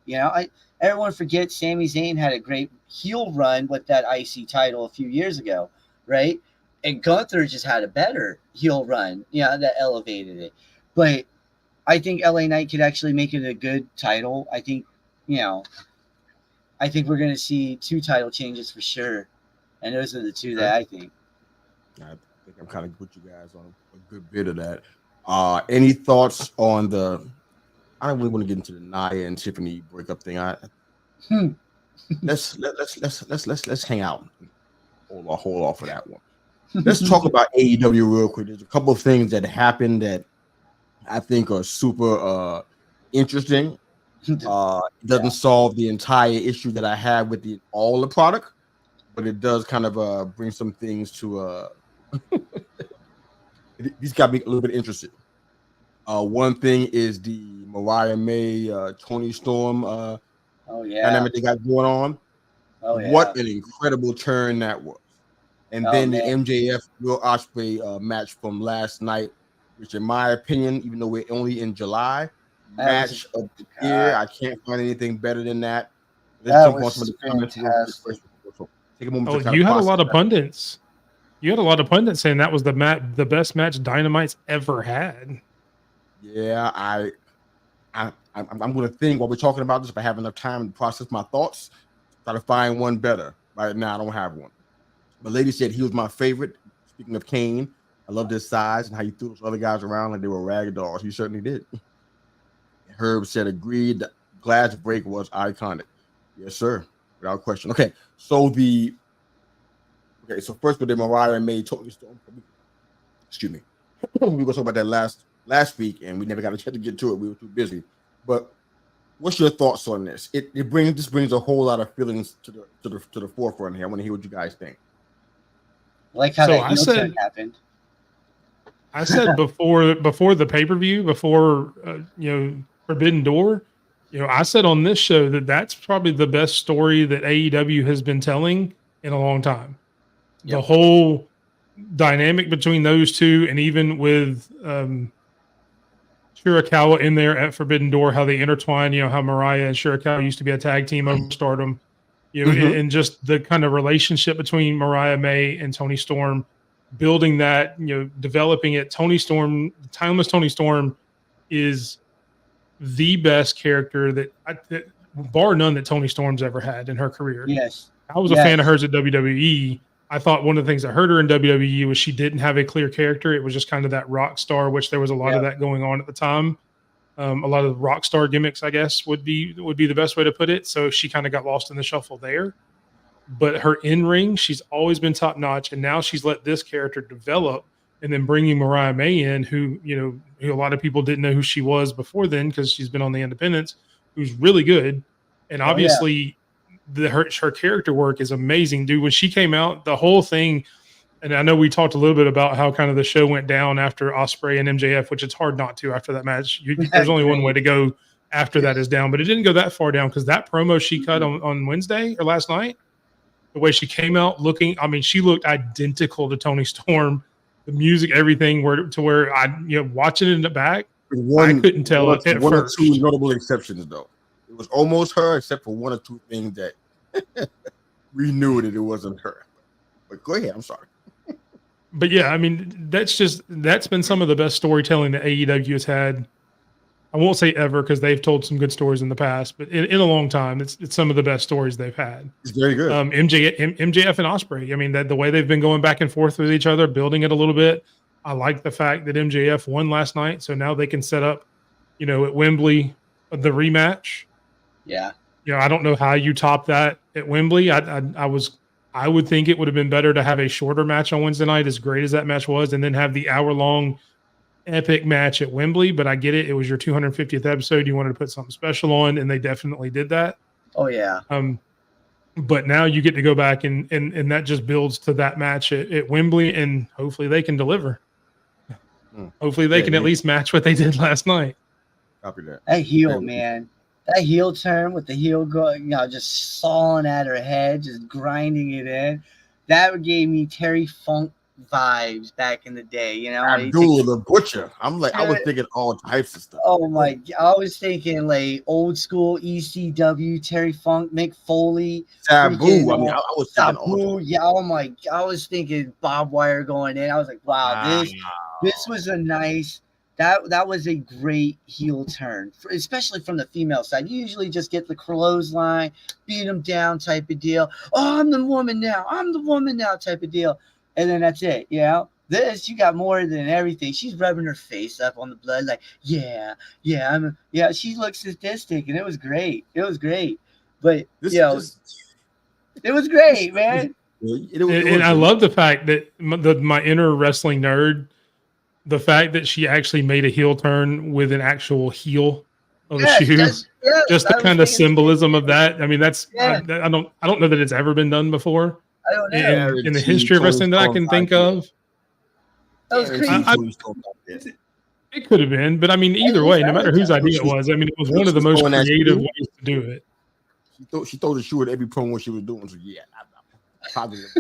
Everyone forgets Sami Zayn had a great heel run with that IC title a few years ago, right? And Gunther just had a better heel run, that elevated it. But I think LA Knight could actually make it a good title. I think, I think we're going to see 2 title changes for sure. And those are the 2 that I think. I think I'm kind of with you guys on a good bit of that. Any thoughts on I don't really want to get into the Nia and Tiffany breakup thing. Let's hang out. Hold off for that one. Let's talk about AEW real quick. There's a couple of things that happened that I think are super interesting. It doesn't solve the entire issue that I have with all the product, but it does kind of bring some things to these got me a little bit interested. One thing is the Mariah May Toni Storm dynamic they got going on. What an incredible turn that was. And then the MJF Will Ospreay match from last night which in my opinion, even though we're only in July, match of the year. I can't find anything better than that. Let's jump on some of the comments real quick first. So take a moment to kind you of had a lot of that. pundits. You had a lot of pundits saying that was the best match Dynamite's ever had. Yeah, I'm going to think while we're talking about this, if I have enough time to process my thoughts, try to find one better. Right now, I don't have one. But lady said he was my favorite. Speaking of Kane, I love his size and how he threw those other guys around like they were rag dolls. He certainly did. Herb said, agreed. The glass break was iconic. Yes, sir. Without question. Okay, so first with the Mariah made Toni Storm. Excuse me. We were going to talk about that last week, and we never got a chance to get to it. We were too busy. But what's your thoughts on this? It brings a whole lot of feelings to the forefront here. I want to hear what you guys think. Like how that heel turn happened. I said before the pay-per-view, before Forbidden Door, I said on this show that's probably the best story that AEW has been telling in a long time. Yep. The whole dynamic between those two, and even with Shirakawa in there at Forbidden Door, how they intertwine, how Mariah and Shirakawa used to be a tag team over Stardom, and just the kind of relationship between Mariah May and Toni Storm, building that, developing it. Timeless Toni Storm is the best character that bar none, that Toni Storm's ever had in her career. Yes. I was a fan of hers at WWE. I thought one of the things that hurt her in WWE was she didn't have a clear character. It was just kind of that rock star, which there was a lot of that going on at the time. A lot of rock star gimmicks, I guess, would be the best way to put it. So she kind of got lost in the shuffle there. But her in-ring, she's always been top notch, and now she's let this character develop. And then bringing Mariah May in, who a lot of people didn't know who she was before then because she's been on the independents, who's really good, and obviously. Her character work is amazing, dude. When she came out, the whole thing, and I know we talked a little bit about how kind of the show went down after Ospreay and MJF, which it's hard not to after that match. There's only one way to go after that is down, but it didn't go that far down because that promo she cut on Wednesday or last night, the way she came out looking, she looked identical to Toni Storm, the music, everything, where watching it in the back, I couldn't tell it at one first. Or two notable exceptions though. It was almost her, except for one or two things that we knew that it wasn't her. But go ahead. I'm sorry. But yeah, that's been some of the best storytelling that AEW has had. I won't say ever because they've told some good stories in the past, but in a long time, it's some of the best stories they've had. It's very good. MJF and Ospreay. The way they've been going back and forth with each other, building it a little bit. I like the fact that MJF won last night, so now they can set up, at Wembley, the rematch. Yeah. I don't know how you top that at Wembley. I would think it would have been better to have a shorter match on Wednesday night, as great as that match was, and then have the hour-long epic match at Wembley. But I get it. It was your 250th episode. You wanted to put something special on, and they definitely did that. Oh, yeah. But now you get to go back, and that just builds to that match at Wembley, and hopefully they can deliver. Hopefully they can at least match what they did last night. Copy that. That heel, man. That heel turn with the heel going, just sawing at her head, just grinding it in. That gave me Terry Funk vibes back in the day, Abdul the Butcher. I was thinking all types of stuff. Oh my! I was thinking like old school ECW, Terry Funk, Mick Foley, Sabu. I was thinking Sabu. Yeah. Oh my! I was thinking Bob Wire going in. I was like, wow, this was a nice. That was a great heel turn, especially from the female side. You usually just get the clothesline, beat them down type of deal. Oh, I'm the woman now type of deal. And then that's it, This, you got more than everything. She's rubbing her face up on the blood like, she looks sadistic, and it was great. But, it was great, man. And I love the fact that my inner wrestling nerd, the fact that she actually made a heel turn with an actual heel of a shoe, just the kind of symbolism of that. That's I don't know that it's ever been done before. I don't know. In the history of wrestling that I can think of. That was crazy. It could have been, but either way, no matter whose idea it was, it was one of the most creative ways to do it. She threw the shoe at every promo she was doing. So yeah, I'm positive.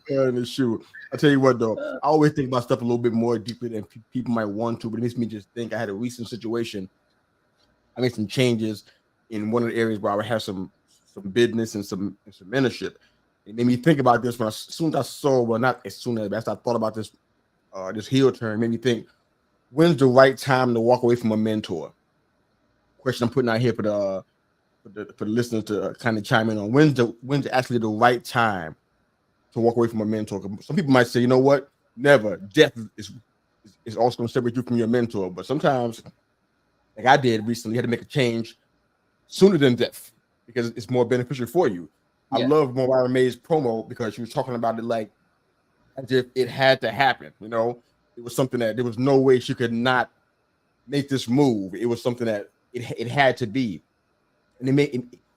in the shoe. I tell you what, though, I always think about stuff a little bit more deeply than people might want to, but it makes me just think. I had a recent situation. I made some changes in one of the areas where I would have some business and some mentorship. It made me think about this as soon as I saw, well, not as soon as I thought about this heel turn. It made me think, when's the right time to walk away from a mentor? Question I'm putting out here for the listeners to kind of chime in on. When's actually the right time to walk away from a mentor? Some people might say, you know what, never. Death is also going to separate you from your mentor. But sometimes, like I did recently, had to make a change sooner than death because it's more beneficial for you. Yeah. I love Mariah May's promo because she was talking about it like as if it had to happen. You know, it was something that there was no way she could not make this move. It was something that it had to be, and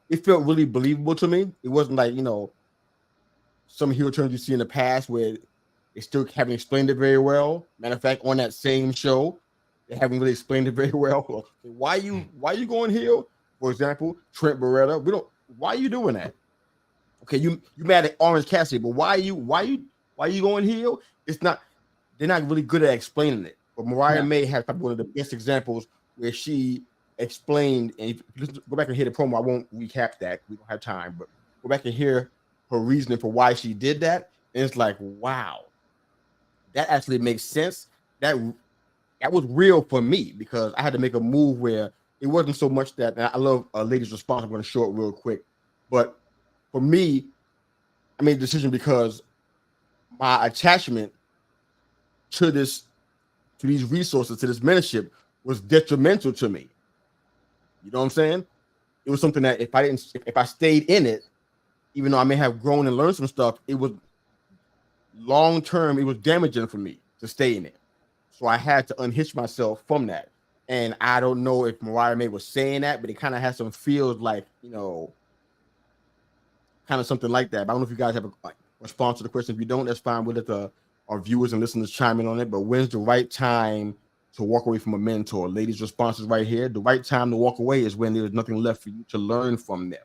it felt really believable to me. It wasn't like, you know, some heel turns you see in the past where they still haven't explained it very well. Matter of fact, on that same show, they haven't really explained it very well. Why you going heel? For example, Trent Beretta. Why are you doing that? Okay, you mad at Orange Cassidy, but why you going heel? It's not. They're not really good at explaining it. But Mariah May has probably one of the best examples where she explained. And if you go back and hear the promo, I won't recap that. We don't have time, but go back and hear her reasoning for why she did that. And it's like, wow, that actually makes sense. That was real for me because I had to make a move where it wasn't so much that. And I love a lady's response. I'm going to show it real quick, but for me, I made a decision because my attachment to these resources, to this mentorship, was detrimental to me. You know what I'm saying? It was something that if I stayed in it, even though I may have grown and learned some stuff, it was long term. It was damaging for me to stay in it. So I had to unhitch myself from that. And I don't know if Mariah May was saying that, but it kind of has some feels like, you know, kind of something like that. But I don't know if you guys have a response to the question. If you don't, that's fine. We'll let our viewers and listeners chime in on it. But when's the right time to walk away from a mentor? Ladies' responses right here. The right time to walk away is when there's nothing left for you to learn from them.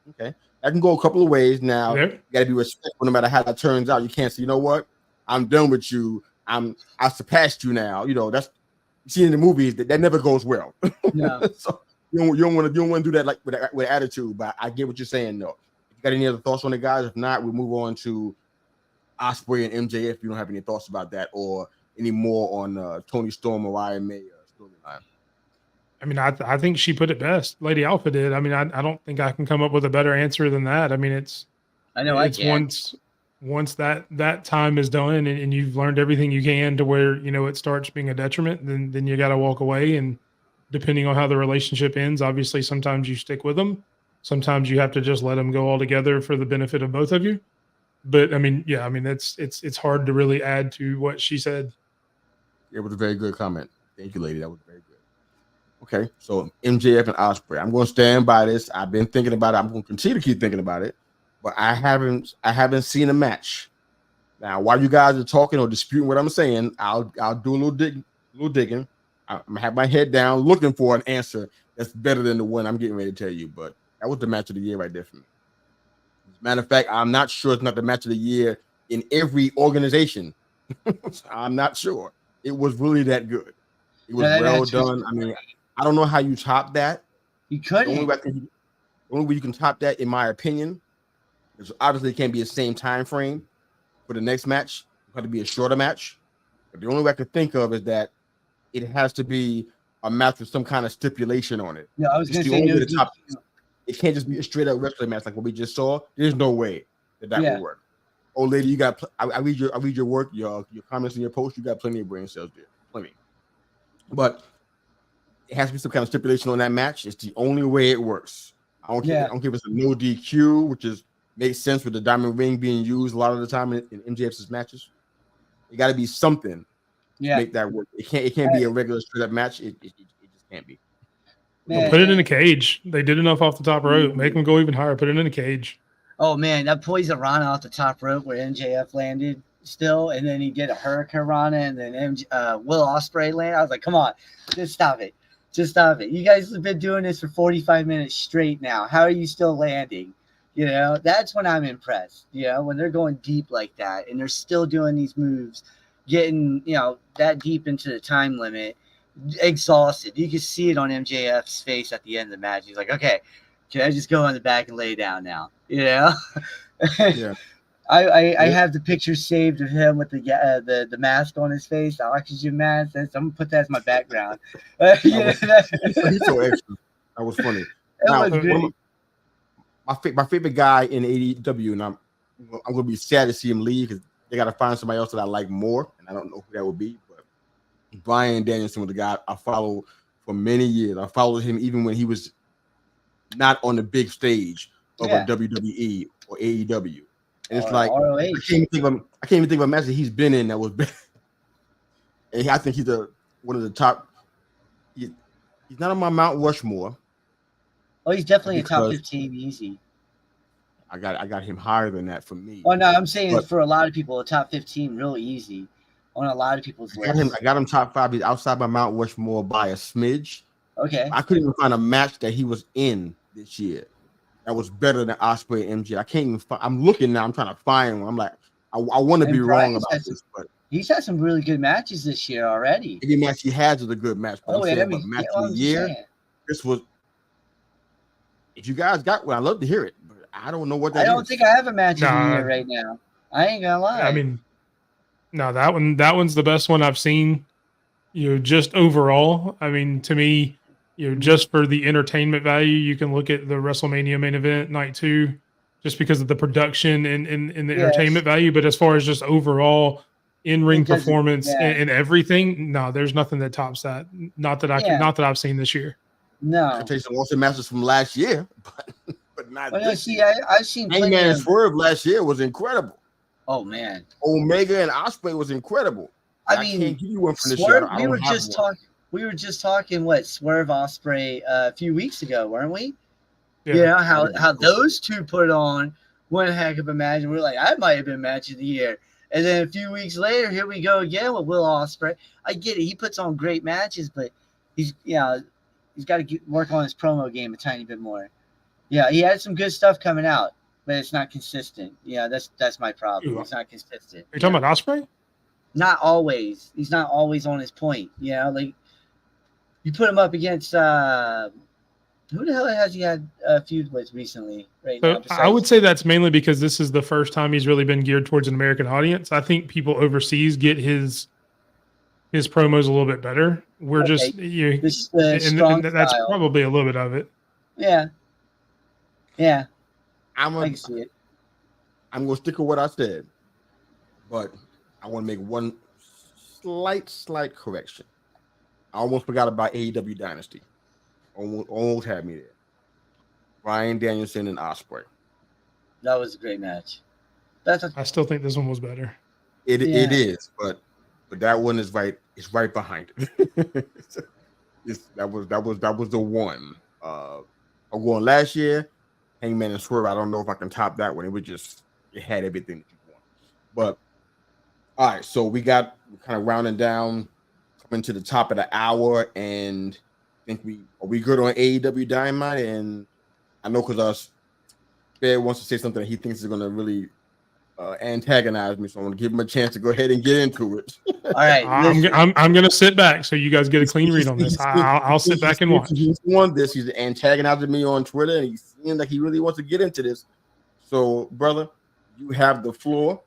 Okay. That can go a couple of ways. Now, You got to be respectful no matter how that turns out. You can't say, you know what? I'm done with you. I surpassed you now. You know, that's you see in the movies that never goes well. Yeah. So you don't want to do that like with attitude. But I get what you're saying, though. If you got any other thoughts on it, guys? If not, we'll move on to Ospreay and MJF. If you don't have any thoughts about that or any more on Toni Storm, Mariah May storyline. I mean, I think she put it best. Lady Alpha did. I mean, I don't think I can come up with a better answer than that. I mean, it's once that time is done and you've learned everything you can to where, you know, it starts being a detriment, then you got to walk away. And depending on how the relationship ends, obviously sometimes you stick with them. Sometimes you have to just let them go all together for the benefit of both of you. But I mean, yeah, I mean, it's hard to really add to what she said. It was a very good comment. Thank you, lady. That was very good. Okay, so MJF and Ospreay. I'm going to stand by this. I've been thinking about it. I'm going to continue to keep thinking about it, but I haven't seen a match. Now, while you guys are talking or disputing what I'm saying, I'll do a little digging. I'm gonna have my head down, looking for an answer that's better than the one I'm getting ready to tell you. But that was the match of the year right there for me. As a matter of fact, I'm not sure it's not the match of the year in every organization. I'm not sure. It was really that good. It was well done. I mean, I don't know how you top that. You couldn't. The only way you can top that, in my opinion, is obviously it can't be the same time frame for the next match. It has to be a shorter match. But the only way I could think of is that it has to be a match with some kind of stipulation on it. Yeah, I was going to say top it can't just be a straight up wrestling match like what we just saw. There's no way that will work. Oh, lady, you got. I read your work, your comments in your post. You got plenty of brain cells there, plenty. But it has to be some kind of stipulation on that match. It's the only way it works. I don't care if it's a no DQ, which makes sense with the diamond ring being used a lot of the time in MJF's matches. It got to be something to make that work. It can't be a regular straight up match. It just can't be. Put it in a cage. They did enough off the top rope. Make them go even higher. Put it in a cage. Oh man, that Poison Rana off the top rope where MJF landed still, and then he did a Hurricane Rana, and then Will Ospreay landed. I was like, come on, just stop it. Just stop it. You guys have been doing this for 45 minutes straight now. How are you still landing? You know, that's when I'm impressed. You know, when they're going deep like that and they're still doing these moves, getting, you know, that deep into the time limit, exhausted. You can see it on MJF's face at the end of the match. He's like, okay, can I just go on the back and lay down now? You know? Yeah. I have the picture saved of him with the mask on his face, the oxygen mask. I'm gonna put that as my background. He's so extra. That was funny. Now, was great. My favorite guy in AEW, and I'm gonna be sad to see him leave because they got to find somebody else that I like more, and I don't know who that would be. But Bryan Danielson was the guy I followed for many years. I followed him even when he was not on the big stage of a WWE or AEW. And it's like ROH. I can't even think of a match that he's been in that was bad. And I think he's one of the top. He's not on my Mount Rushmore. Oh, he's definitely a top 15 easy. I got him higher than that for me. Oh no, I'm saying for a lot of people, a top 15 real easy on a lot of people's lists. I got him top 5. He's outside my Mount Rushmore by a smidge. Okay. I couldn't even find a match that he was in this year that was better than Ospreay and MJ. I can't even find. I'm looking now. I'm trying to find one. I'm like, I want to be wrong about this, but he's had some really good matches this year already. Every match he has is a good match. But match of the year. This was. If you guys got one, I'd love to hear it. But I don't know what that is. I don't think I have a match of the year right now. I ain't gonna lie. I mean, no, that one's the best one I've seen. You know, just overall. I mean, to me, you know, just for the entertainment value, you can look at the WrestleMania main event night 2, just because of the production and the entertainment value. But as far as just overall in-ring performance and everything, no, there's nothing that tops that. Not that I've seen this year. No, I can tell you some awesome matches from last year, but not. Well, I've seen Hangman and Swerve last year was incredible. Oh man, Omega and Ospreay was incredible. I mean, can't give you one from this Swerve, year. We were just talking what Swerve Ospreay a few weeks ago, weren't we? Yeah. You know how those two put on one heck of a match. And we're like, I might have been match of the year. And then a few weeks later, here we go again with Will Ospreay. I get it; he puts on great matches, but he's got to work on his promo game a tiny bit more. Yeah, he had some good stuff coming out, but it's not consistent. Yeah, that's my problem. It's not consistent. Are you talking about Ospreay? Not always. He's not always on his point. You know, like you put him up against who the hell has he had a feud with recently? Right now, I would say that's mainly because this is the first time he's really been geared towards an American audience. I think people overseas get his promos a little bit better. We're just and that's probably a little bit of it. Yeah. I can see it. I'm gonna stick with what I said, but I want to make one slight correction. I almost forgot about AEW Dynasty. Almost had me there. Bryan Danielson and Ospreay. That was a great match. I still think this one was better. It is, but that one is right. It's right behind it. that was the one. I'm going last year. Hangman and Swerve. I don't know if I can top that one. It had everything that you want. But all right, so we're kind of rounding down, coming to the top of the hour, and I think are we good on AEW Dynamite? And I know because Bear wants to say something that he thinks is going to really antagonize me, so I want to give him a chance to go ahead and get into it. All right, I'm going to sit back so you guys get a clean read on this. I'll sit back and watch. He's antagonizing me on Twitter, and he seems like he really wants to get into this. So, brother, you have the floor.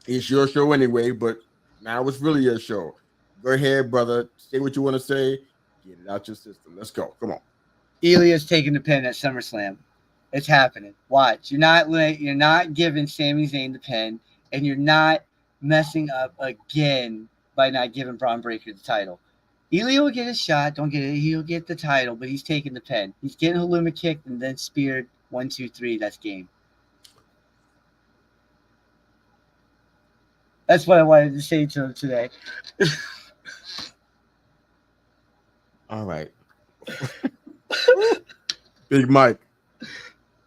It's your show anyway, but now it's really your show. Go ahead, brother. Say what you want to say. Get it out your system. Let's go. Come on. Ilya's taking the pin at SummerSlam. It's happening. Watch. You're not giving Sami Zayn the pin, and you're not messing up again by not giving Braun Breaker the title. Ilya will get a shot. Don't get it. He'll get the title, but he's taking the pin. He's getting Halloumi kicked and then speared. 1, 2, 3. That's game. That's what I wanted to say to him today. All right. Big Mike.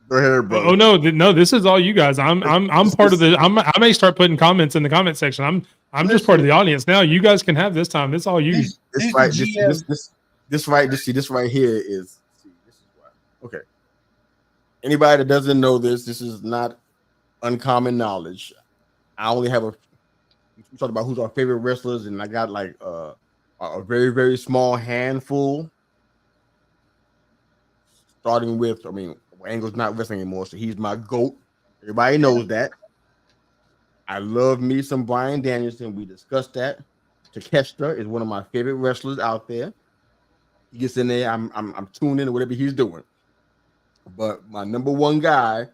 Go ahead, bro. Oh no, this is all you guys. I'm part of the. I may start putting comments in the comment section. I'm just part of the audience now. You guys can have this time. It's all you. This right here is. See, this is why. Okay. Anybody that doesn't know this is not uncommon knowledge. I only have we talked about who's our favorite wrestlers, and I got like a very, very small handful. Starting with, Angle's not wrestling anymore, so he's my GOAT. Everybody knows that. I love me some Bryan Danielson. We discussed that. Takeshita is one of my favorite wrestlers out there. He gets in there, I'm tuned in to whatever he's doing. But my number one guy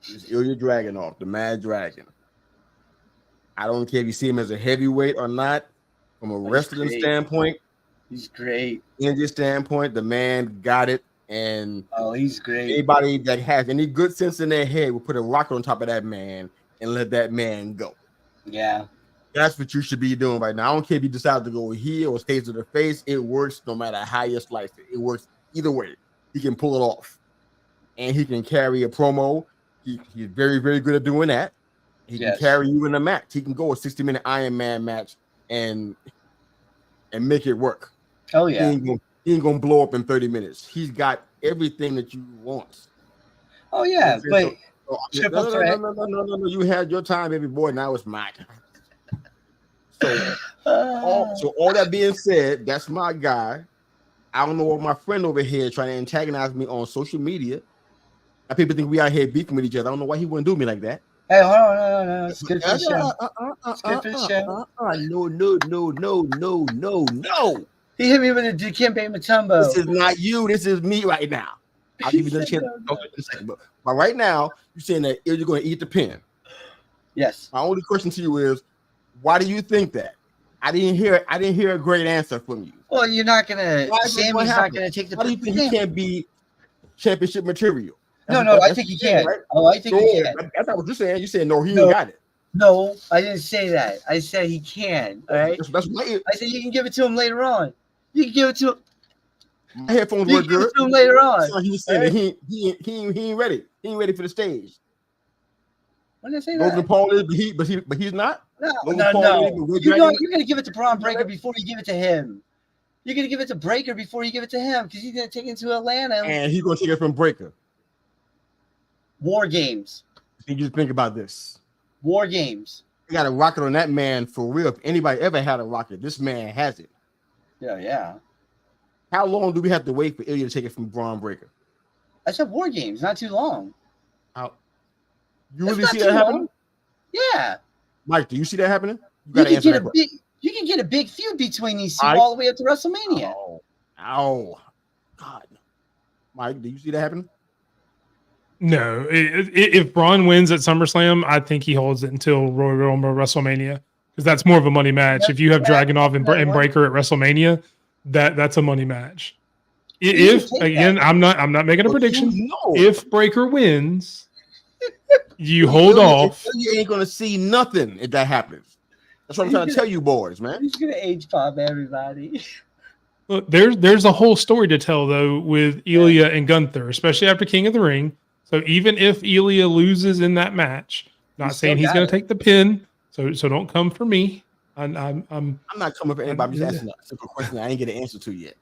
is Ilya Dragunov, the Mad Dragon. I don't care if you see him as a heavyweight or not. From a wrestling standpoint, he's great. Energy standpoint, the man got it. And he's great. Anybody that has any good sense in their head will put a rocket on top of that man and let that man go. Yeah. That's what you should be doing right now. I don't care if you decide to go here or stays to the face. It works no matter how you slice it. It works either way. He can pull it off. And he can carry a promo. He's very, very good at doing that. He can carry you in a match. He can go a 60-minute Iron Man match and make it work. Oh, yeah. He ain't gonna blow up in 30 minutes. He's got everything that you want. Oh yeah, but no. You had your time, baby boy. Now it's my time. So all that being said, that's my guy. I don't know what my friend over here trying to antagonize me on social media. People think we out here beefing with each other. I don't know why he wouldn't do me like that. Hey, hold on, no. It's good for the show. It's good for the show. No. He hit me with a Dikembe Mutombo. This is not you. This is me right now. I'll give you the chance to talk in a second. But right now, you're saying that you're going to eat the pin. Yes. My only question to you is, why do you think that? I didn't hear a great answer from you. Well, you're not gonna. Sammy's not gonna take the. Why do you think he can't be championship material? No, I think he can. Right? Oh, I think he can. That's not what you're saying. You said no, he ain't got it. No, I didn't say that. I said he can. All right. That's right. I said you can give it to him later on. You can give it to him. My headphones were good. Give it to him later on. So he was saying that he ain't ready. He ain't ready for the stage. When did I say Logan that? Paul is, but he's not. No. You're gonna give it to Braun Breaker before you give it to him. You're gonna give it to Breaker before you give it to him because he's gonna take it to Atlanta. And he's gonna take it from Breaker. War Games. You just think about this. War Games. You got a rocket on that man for real. If anybody ever had a rocket, this man has it. Yeah. How long do we have to wait for Ilya to take it from Braun Breaker? I said War Games, not too long. You really see that happening? Yeah. Mike, do you see that happening? You can get a big feud between these two all the way up to WrestleMania. Oh. God. Mike, do you see that happening? No. If Braun wins at SummerSlam, I think he holds it until Royal Rumble WrestleMania because that's more of a money match. If you have Dragunov and Breaker at WrestleMania, that's a money match. I'm not making a prediction. If Breaker wins, you hold off. You ain't gonna see nothing if that happens. That's what I'm trying to tell you, boys, man. He's gonna age pop everybody. Look, there's a whole story to tell though with Ilya and Gunther, especially after King of the Ring. So even if Ilya loses in that match, not saying he's going to take the pin. So don't come for me. I'm not coming for anybody. I'm just asking a simple question I ain't get an answer to yet.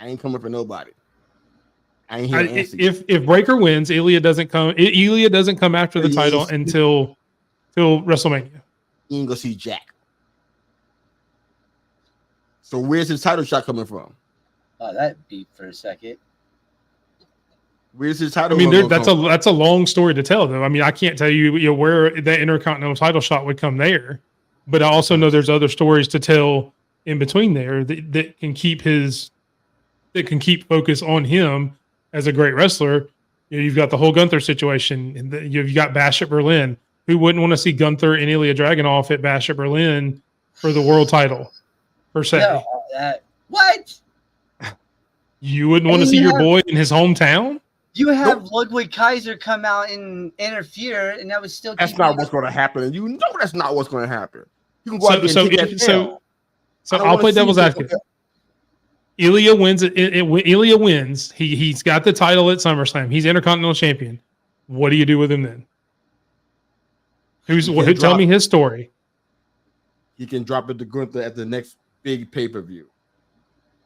I ain't coming for nobody. I ain't hearing answer. If Breaker wins, Ilya doesn't come after the title until WrestleMania. You ain't gonna see Jack. So where's his title shot coming from? Oh, that beat for a second. Where's his title? I mean, that's a long story to tell, though. I mean, I can't tell you where that Intercontinental title shot would come there, but I also know there's other stories to tell in between there that can keep focus on him as a great wrestler. You've got the whole Gunther situation, and you've got Bash at Berlin. Who wouldn't want to see Gunther and Ilya Dragunov at Bash at Berlin for the world title, per se? No, what? You wouldn't want to see your boy in his hometown? You have Ludwig Kaiser come out and interfere, and that was still. That's not what's going to happen, and you know that's not what's going to happen. You can go out there and take that so I'll play devil's advocate. Ilya wins. Ilya wins. He's got the title at SummerSlam. He's Intercontinental Champion. What do you do with him then? Tell me his story. He can drop it to Gunther at the next big pay-per-view.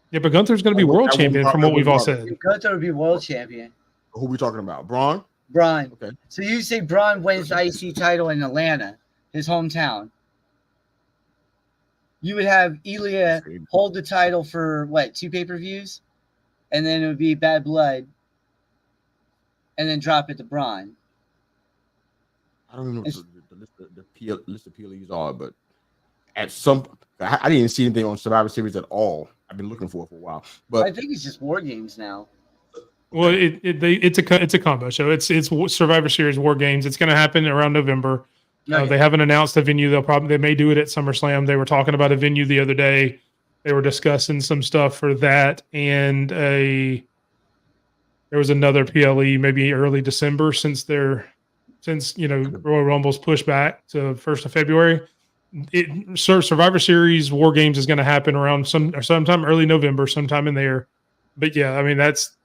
Yeah, but Gunther's going to be world champion from what we've all said. Gunther would be world champion. Who are we talking about? Braun? Braun. Okay. So you say Braun wins the IC title in Atlanta, his hometown. You would have Ilya hold the title for what, 2 pay-per-views? And then it would be Bad Blood. And then drop it to Braun. I don't even know what the list of PLEs are, but at some, I didn't even see anything on Survivor Series at all. I've been looking for it for a while, but I think it's just War Games now. Well, it's a combo show. It's Survivor Series War Games. It's going to happen around November. Okay. They haven't announced a venue. They may do it at SummerSlam. They were talking about a venue the other day. They were discussing some stuff for that, and there was another PLE maybe early December since Royal Rumble's pushed back to 1st of February. Survivor Series War Games is going to happen around sometime early November, sometime in there. But yeah, I mean that's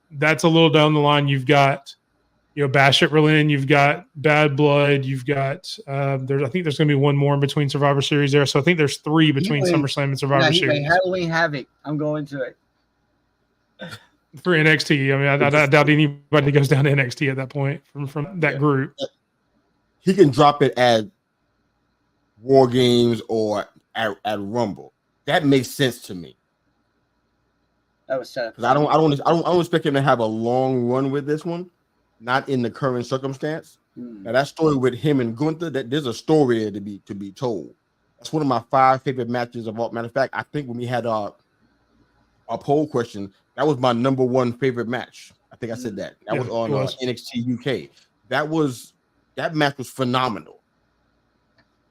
a little down the line. You've got Bash at Berlin, you've got Bad Blood, you've got I think there's going to be one more in between Survivor Series there. So I think there's 3 between SummerSlam and Survivor Series. Halloween Havoc. I'm going to it. For NXT, I mean, I doubt anybody goes down to NXT at that point from that group. He can drop it at War Games or at Rumble. That makes sense to me. That was set up. Because I don't expect him to have a long run with this one, not in the current circumstance. Now that story with him and Gunther, that there's a story there to be told. That's one of my 5 favorite matches of all. Matter of fact, I think when we had our poll question, that was my number 1 favorite match. I think I said that. That was on NXT UK. That match was phenomenal.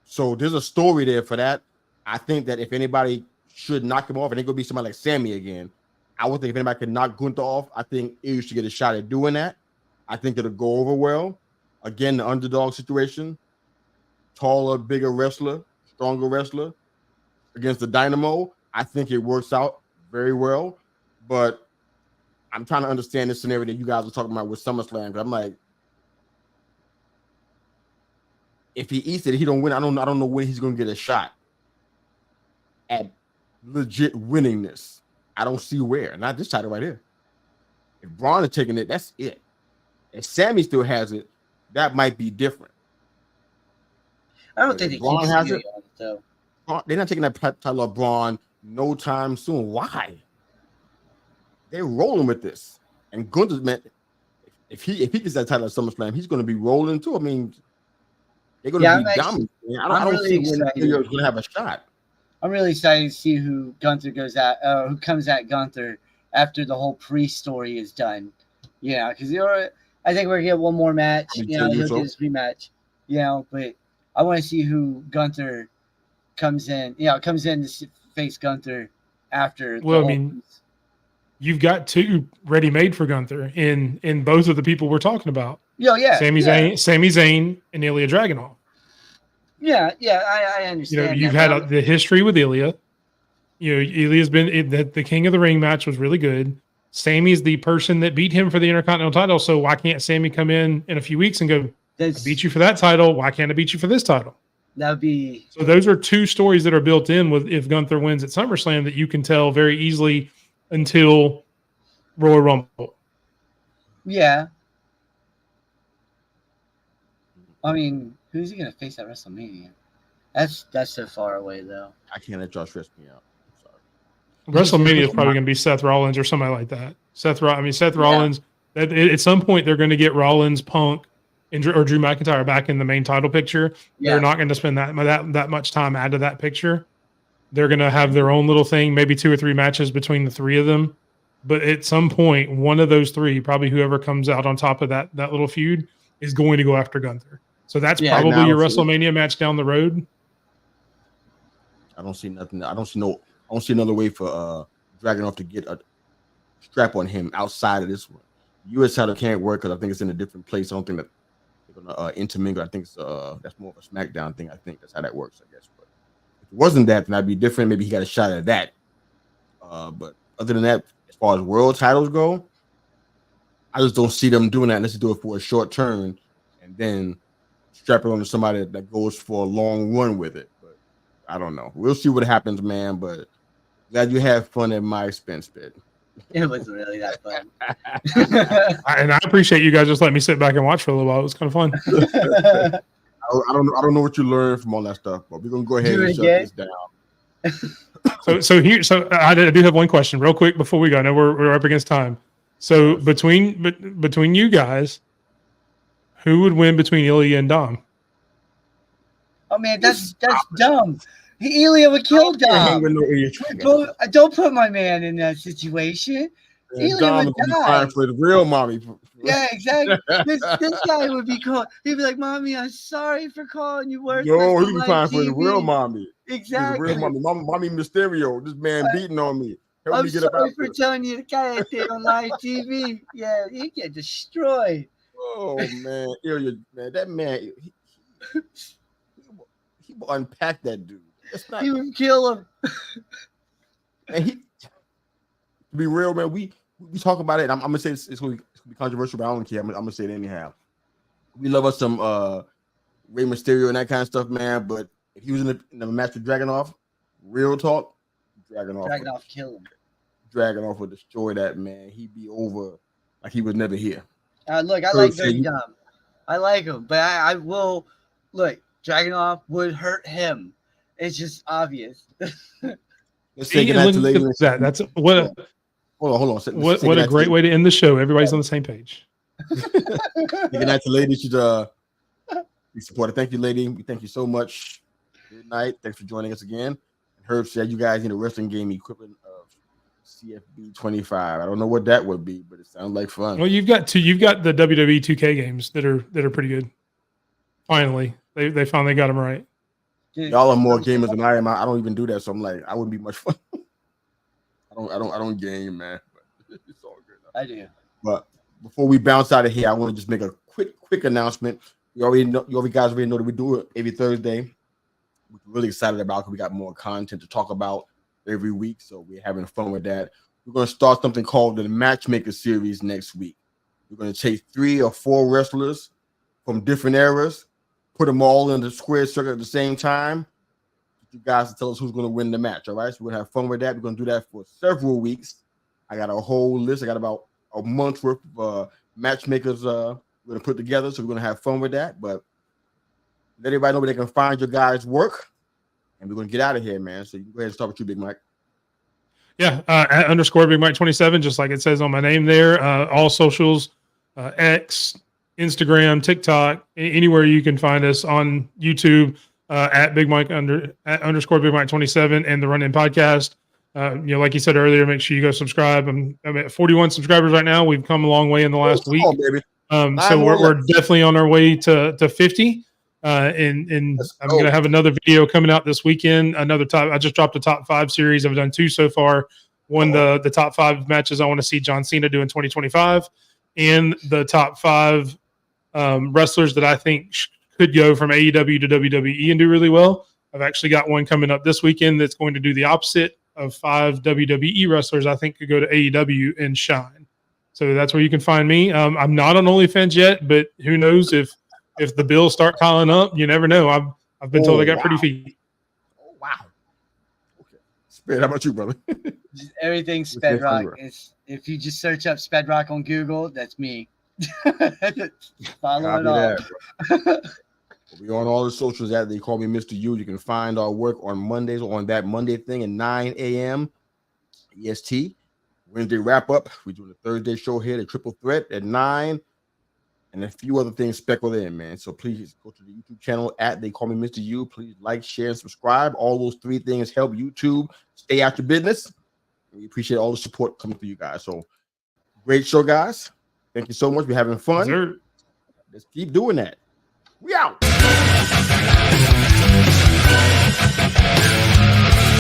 So there's a story there for that. I think that if anybody should knock him off, and it's gonna be somebody like Sammy again, I would think if anybody could knock Gunther off, I think Ilya should get a shot at doing that. I think it'll go over well. Again, the underdog situation, taller, bigger wrestler, stronger wrestler against the Dynamo. I think it works out very well. But I'm trying to understand this scenario that you guys were talking about with SummerSlam. I'm like, if he eats it, he don't win. I don't know when he's going to get a shot at legit winning this. I don't see where. Not this title right here. If Braun is taking it, that's it. If Sammy still has it, that might be different. I don't think Braun has it. Though. They're not taking that title of Braun no time soon. Why? They're rolling with this. And Gunther's man, if he gets that title at SummerSlam, he's going to be rolling too. I mean, they're going to be dominant. I don't see when they're going to have a shot. I'm really excited to see who Gunther who comes at Gunther after the whole pre-story is done. Because I think we're gonna get one more match. He'll get his rematch. But I want to see who Gunther comes in. Comes in to face Gunther after. Well, I mean, you've got 2 ready-made for Gunther in both of the people we're talking about. Sami Zayn and Ilya Dragunov. I understand. You've had the history with Ilya. Ilya's been the King of the Ring match was really good. Sammy's the person that beat him for the Intercontinental title, so why can't Sammy come in a few weeks and go, I beat you for that title, why can't I beat you for this title? That would be... So those are 2 stories that are built in with if Gunther wins at SummerSlam that you can tell very easily until Royal Rumble. Yeah. I mean, who's he going to face at WrestleMania? That's so far away, though. I can't let y'all stress me out. WrestleMania is probably going to be Seth Rollins or somebody like that. Seth Rollins. At some point, they're going to get Rollins, Punk, or Drew McIntyre back in the main title picture. Yeah. They're not going to spend that much time out of that picture. They're going to have their own little thing, maybe 2 or 3 matches between the 3 of them. But at some point, one of those 3, probably whoever comes out on top of that little feud, is going to go after Gunther. So that's probably your WrestleMania match down the road. I don't see nothing. I don't see another way for Dragunov to get a strap on him outside of this one. U.S. title can't work because I think it's in a different place. I don't think that they're going to intermingle. I think that's more of a SmackDown thing. I think that's how that works, I guess. But if it wasn't that, then that'd be different. Maybe he got a shot at that. But other than that, as far as world titles go, I just don't see them doing that unless they do it for a short term and then strap it onto somebody that goes for a long run with it. But I don't know. We'll see what happens, man. But glad you had fun at my expense, bit. It wasn't really that fun. And I appreciate you guys just letting me sit back and watch for a little while. It was kind of fun. I don't know what you learned from all that stuff, but we're gonna go ahead and shut this down. So I do have one question real quick before we go. I know we're up against time. So between you guys, who would win between Ilya and Dom? Oh man, that's dumb. Ilya would kill Dom. Don't put my man in that situation. Ilya would die. For the real mommy. Yeah, exactly. This guy would be cool. He'd be like, "Mommy, I'm sorry for calling you worthless." No, he'd be fine for the real mommy. Exactly. The real mommy Mysterio. This man beating on me. Help I'm me get sorry for telling you to carry it on live TV. Yeah, you get destroyed. Oh man, Ilya, man, that man, he will unpack that dude. He would kill him. And to be real, man, we talk about it. I'm gonna say it's gonna be controversial, but I don't care. I'm gonna say it anyhow. We love us some Rey Mysterio and that kind of stuff, man. But if he was in the match with Dragunov, real talk, Dragunov kill him. Dragunov would destroy that man. He'd be over like he was never here. Look, I like Dirty Dom. I like him, but I will look. Dragunov would hurt him. It's just obvious. Let's say goodnight to ladies. That's what. Hold on. What a great way to end the show. Everybody's on the same page. Good night to ladies. She's be supported. Thank you, lady. We thank you so much. Good night. Thanks for joining us again. Herb said you guys need a wrestling game equivalent of CFB 25. I don't know what that would be, but it sounds like fun. Well, you've got the WWE 2K games that are pretty good. Finally, they finally got them right. Y'all are more gamers than I am. I don't even do that, so I'm like, I wouldn't be much fun. I don't game, man. But it's all good. I do. But before we bounce out of here, I want to just make a quick announcement. You guys already know that we do it every Thursday. We're really excited about it because we got more content to talk about every week, so we're having fun with that. We're going to start something called the Matchmaker Series next week. We're going to take 3 or 4 wrestlers from different eras, put them all in the square circle at the same time. You guys to tell us who's going to win the match, all right? So we're going to have fun with that. We're going to do that for several weeks. I got a whole list. I got about a month's worth of matchmakers we're going to put together, so we're going to have fun with that. But let everybody know where they can find your guys' work, and we're going to get out of here, man. So you can go ahead and start with you, Big Mike. Yeah, at _ Big Mike 27, just like it says on my name there. All socials, X, Instagram, TikTok, anywhere you can find us on YouTube at Big Mike at _ Big Mike 27 and the Run In Podcast. Like you said earlier, make sure you go subscribe. I'm at 41 subscribers right now. We've come a long way in the last week. So we're definitely on our way to 50. And I'm going to have another video coming out this weekend. I just dropped a top 5 series. I've done 2 so far. One, the top 5 matches I want to see John Cena do in 2025, and the top 5 wrestlers that I think could go from AEW to WWE and do really well. I've actually got one coming up this weekend that's going to do the opposite of 5 WWE wrestlers I think could go to AEW and shine. So that's where you can find me. I'm not on OnlyFans yet, but who knows if the bills start piling up, you never know. I've been told I got pretty feet. Oh, wow. Okay. Sped, how about you, brother? Everything Sped Rock. If you just search up Sped Rock on Google, that's me. Follow it all. We're on all the socials that they call me Mr. U. You can find our work on Mondays on that Monday thing at 9 a.m. EST. Wednesday wrap up. We do the Thursday show here, the Triple Threat at 9. And a few other things speckled in, man. So please go to the YouTube channel at They Call Me Mr. U. Please like, share, and subscribe. All those 3 things help YouTube stay out your business. And we appreciate all the support coming from you guys. So great show, guys. Thank you so much. We're having fun. Sure. Let's keep doing that. We out.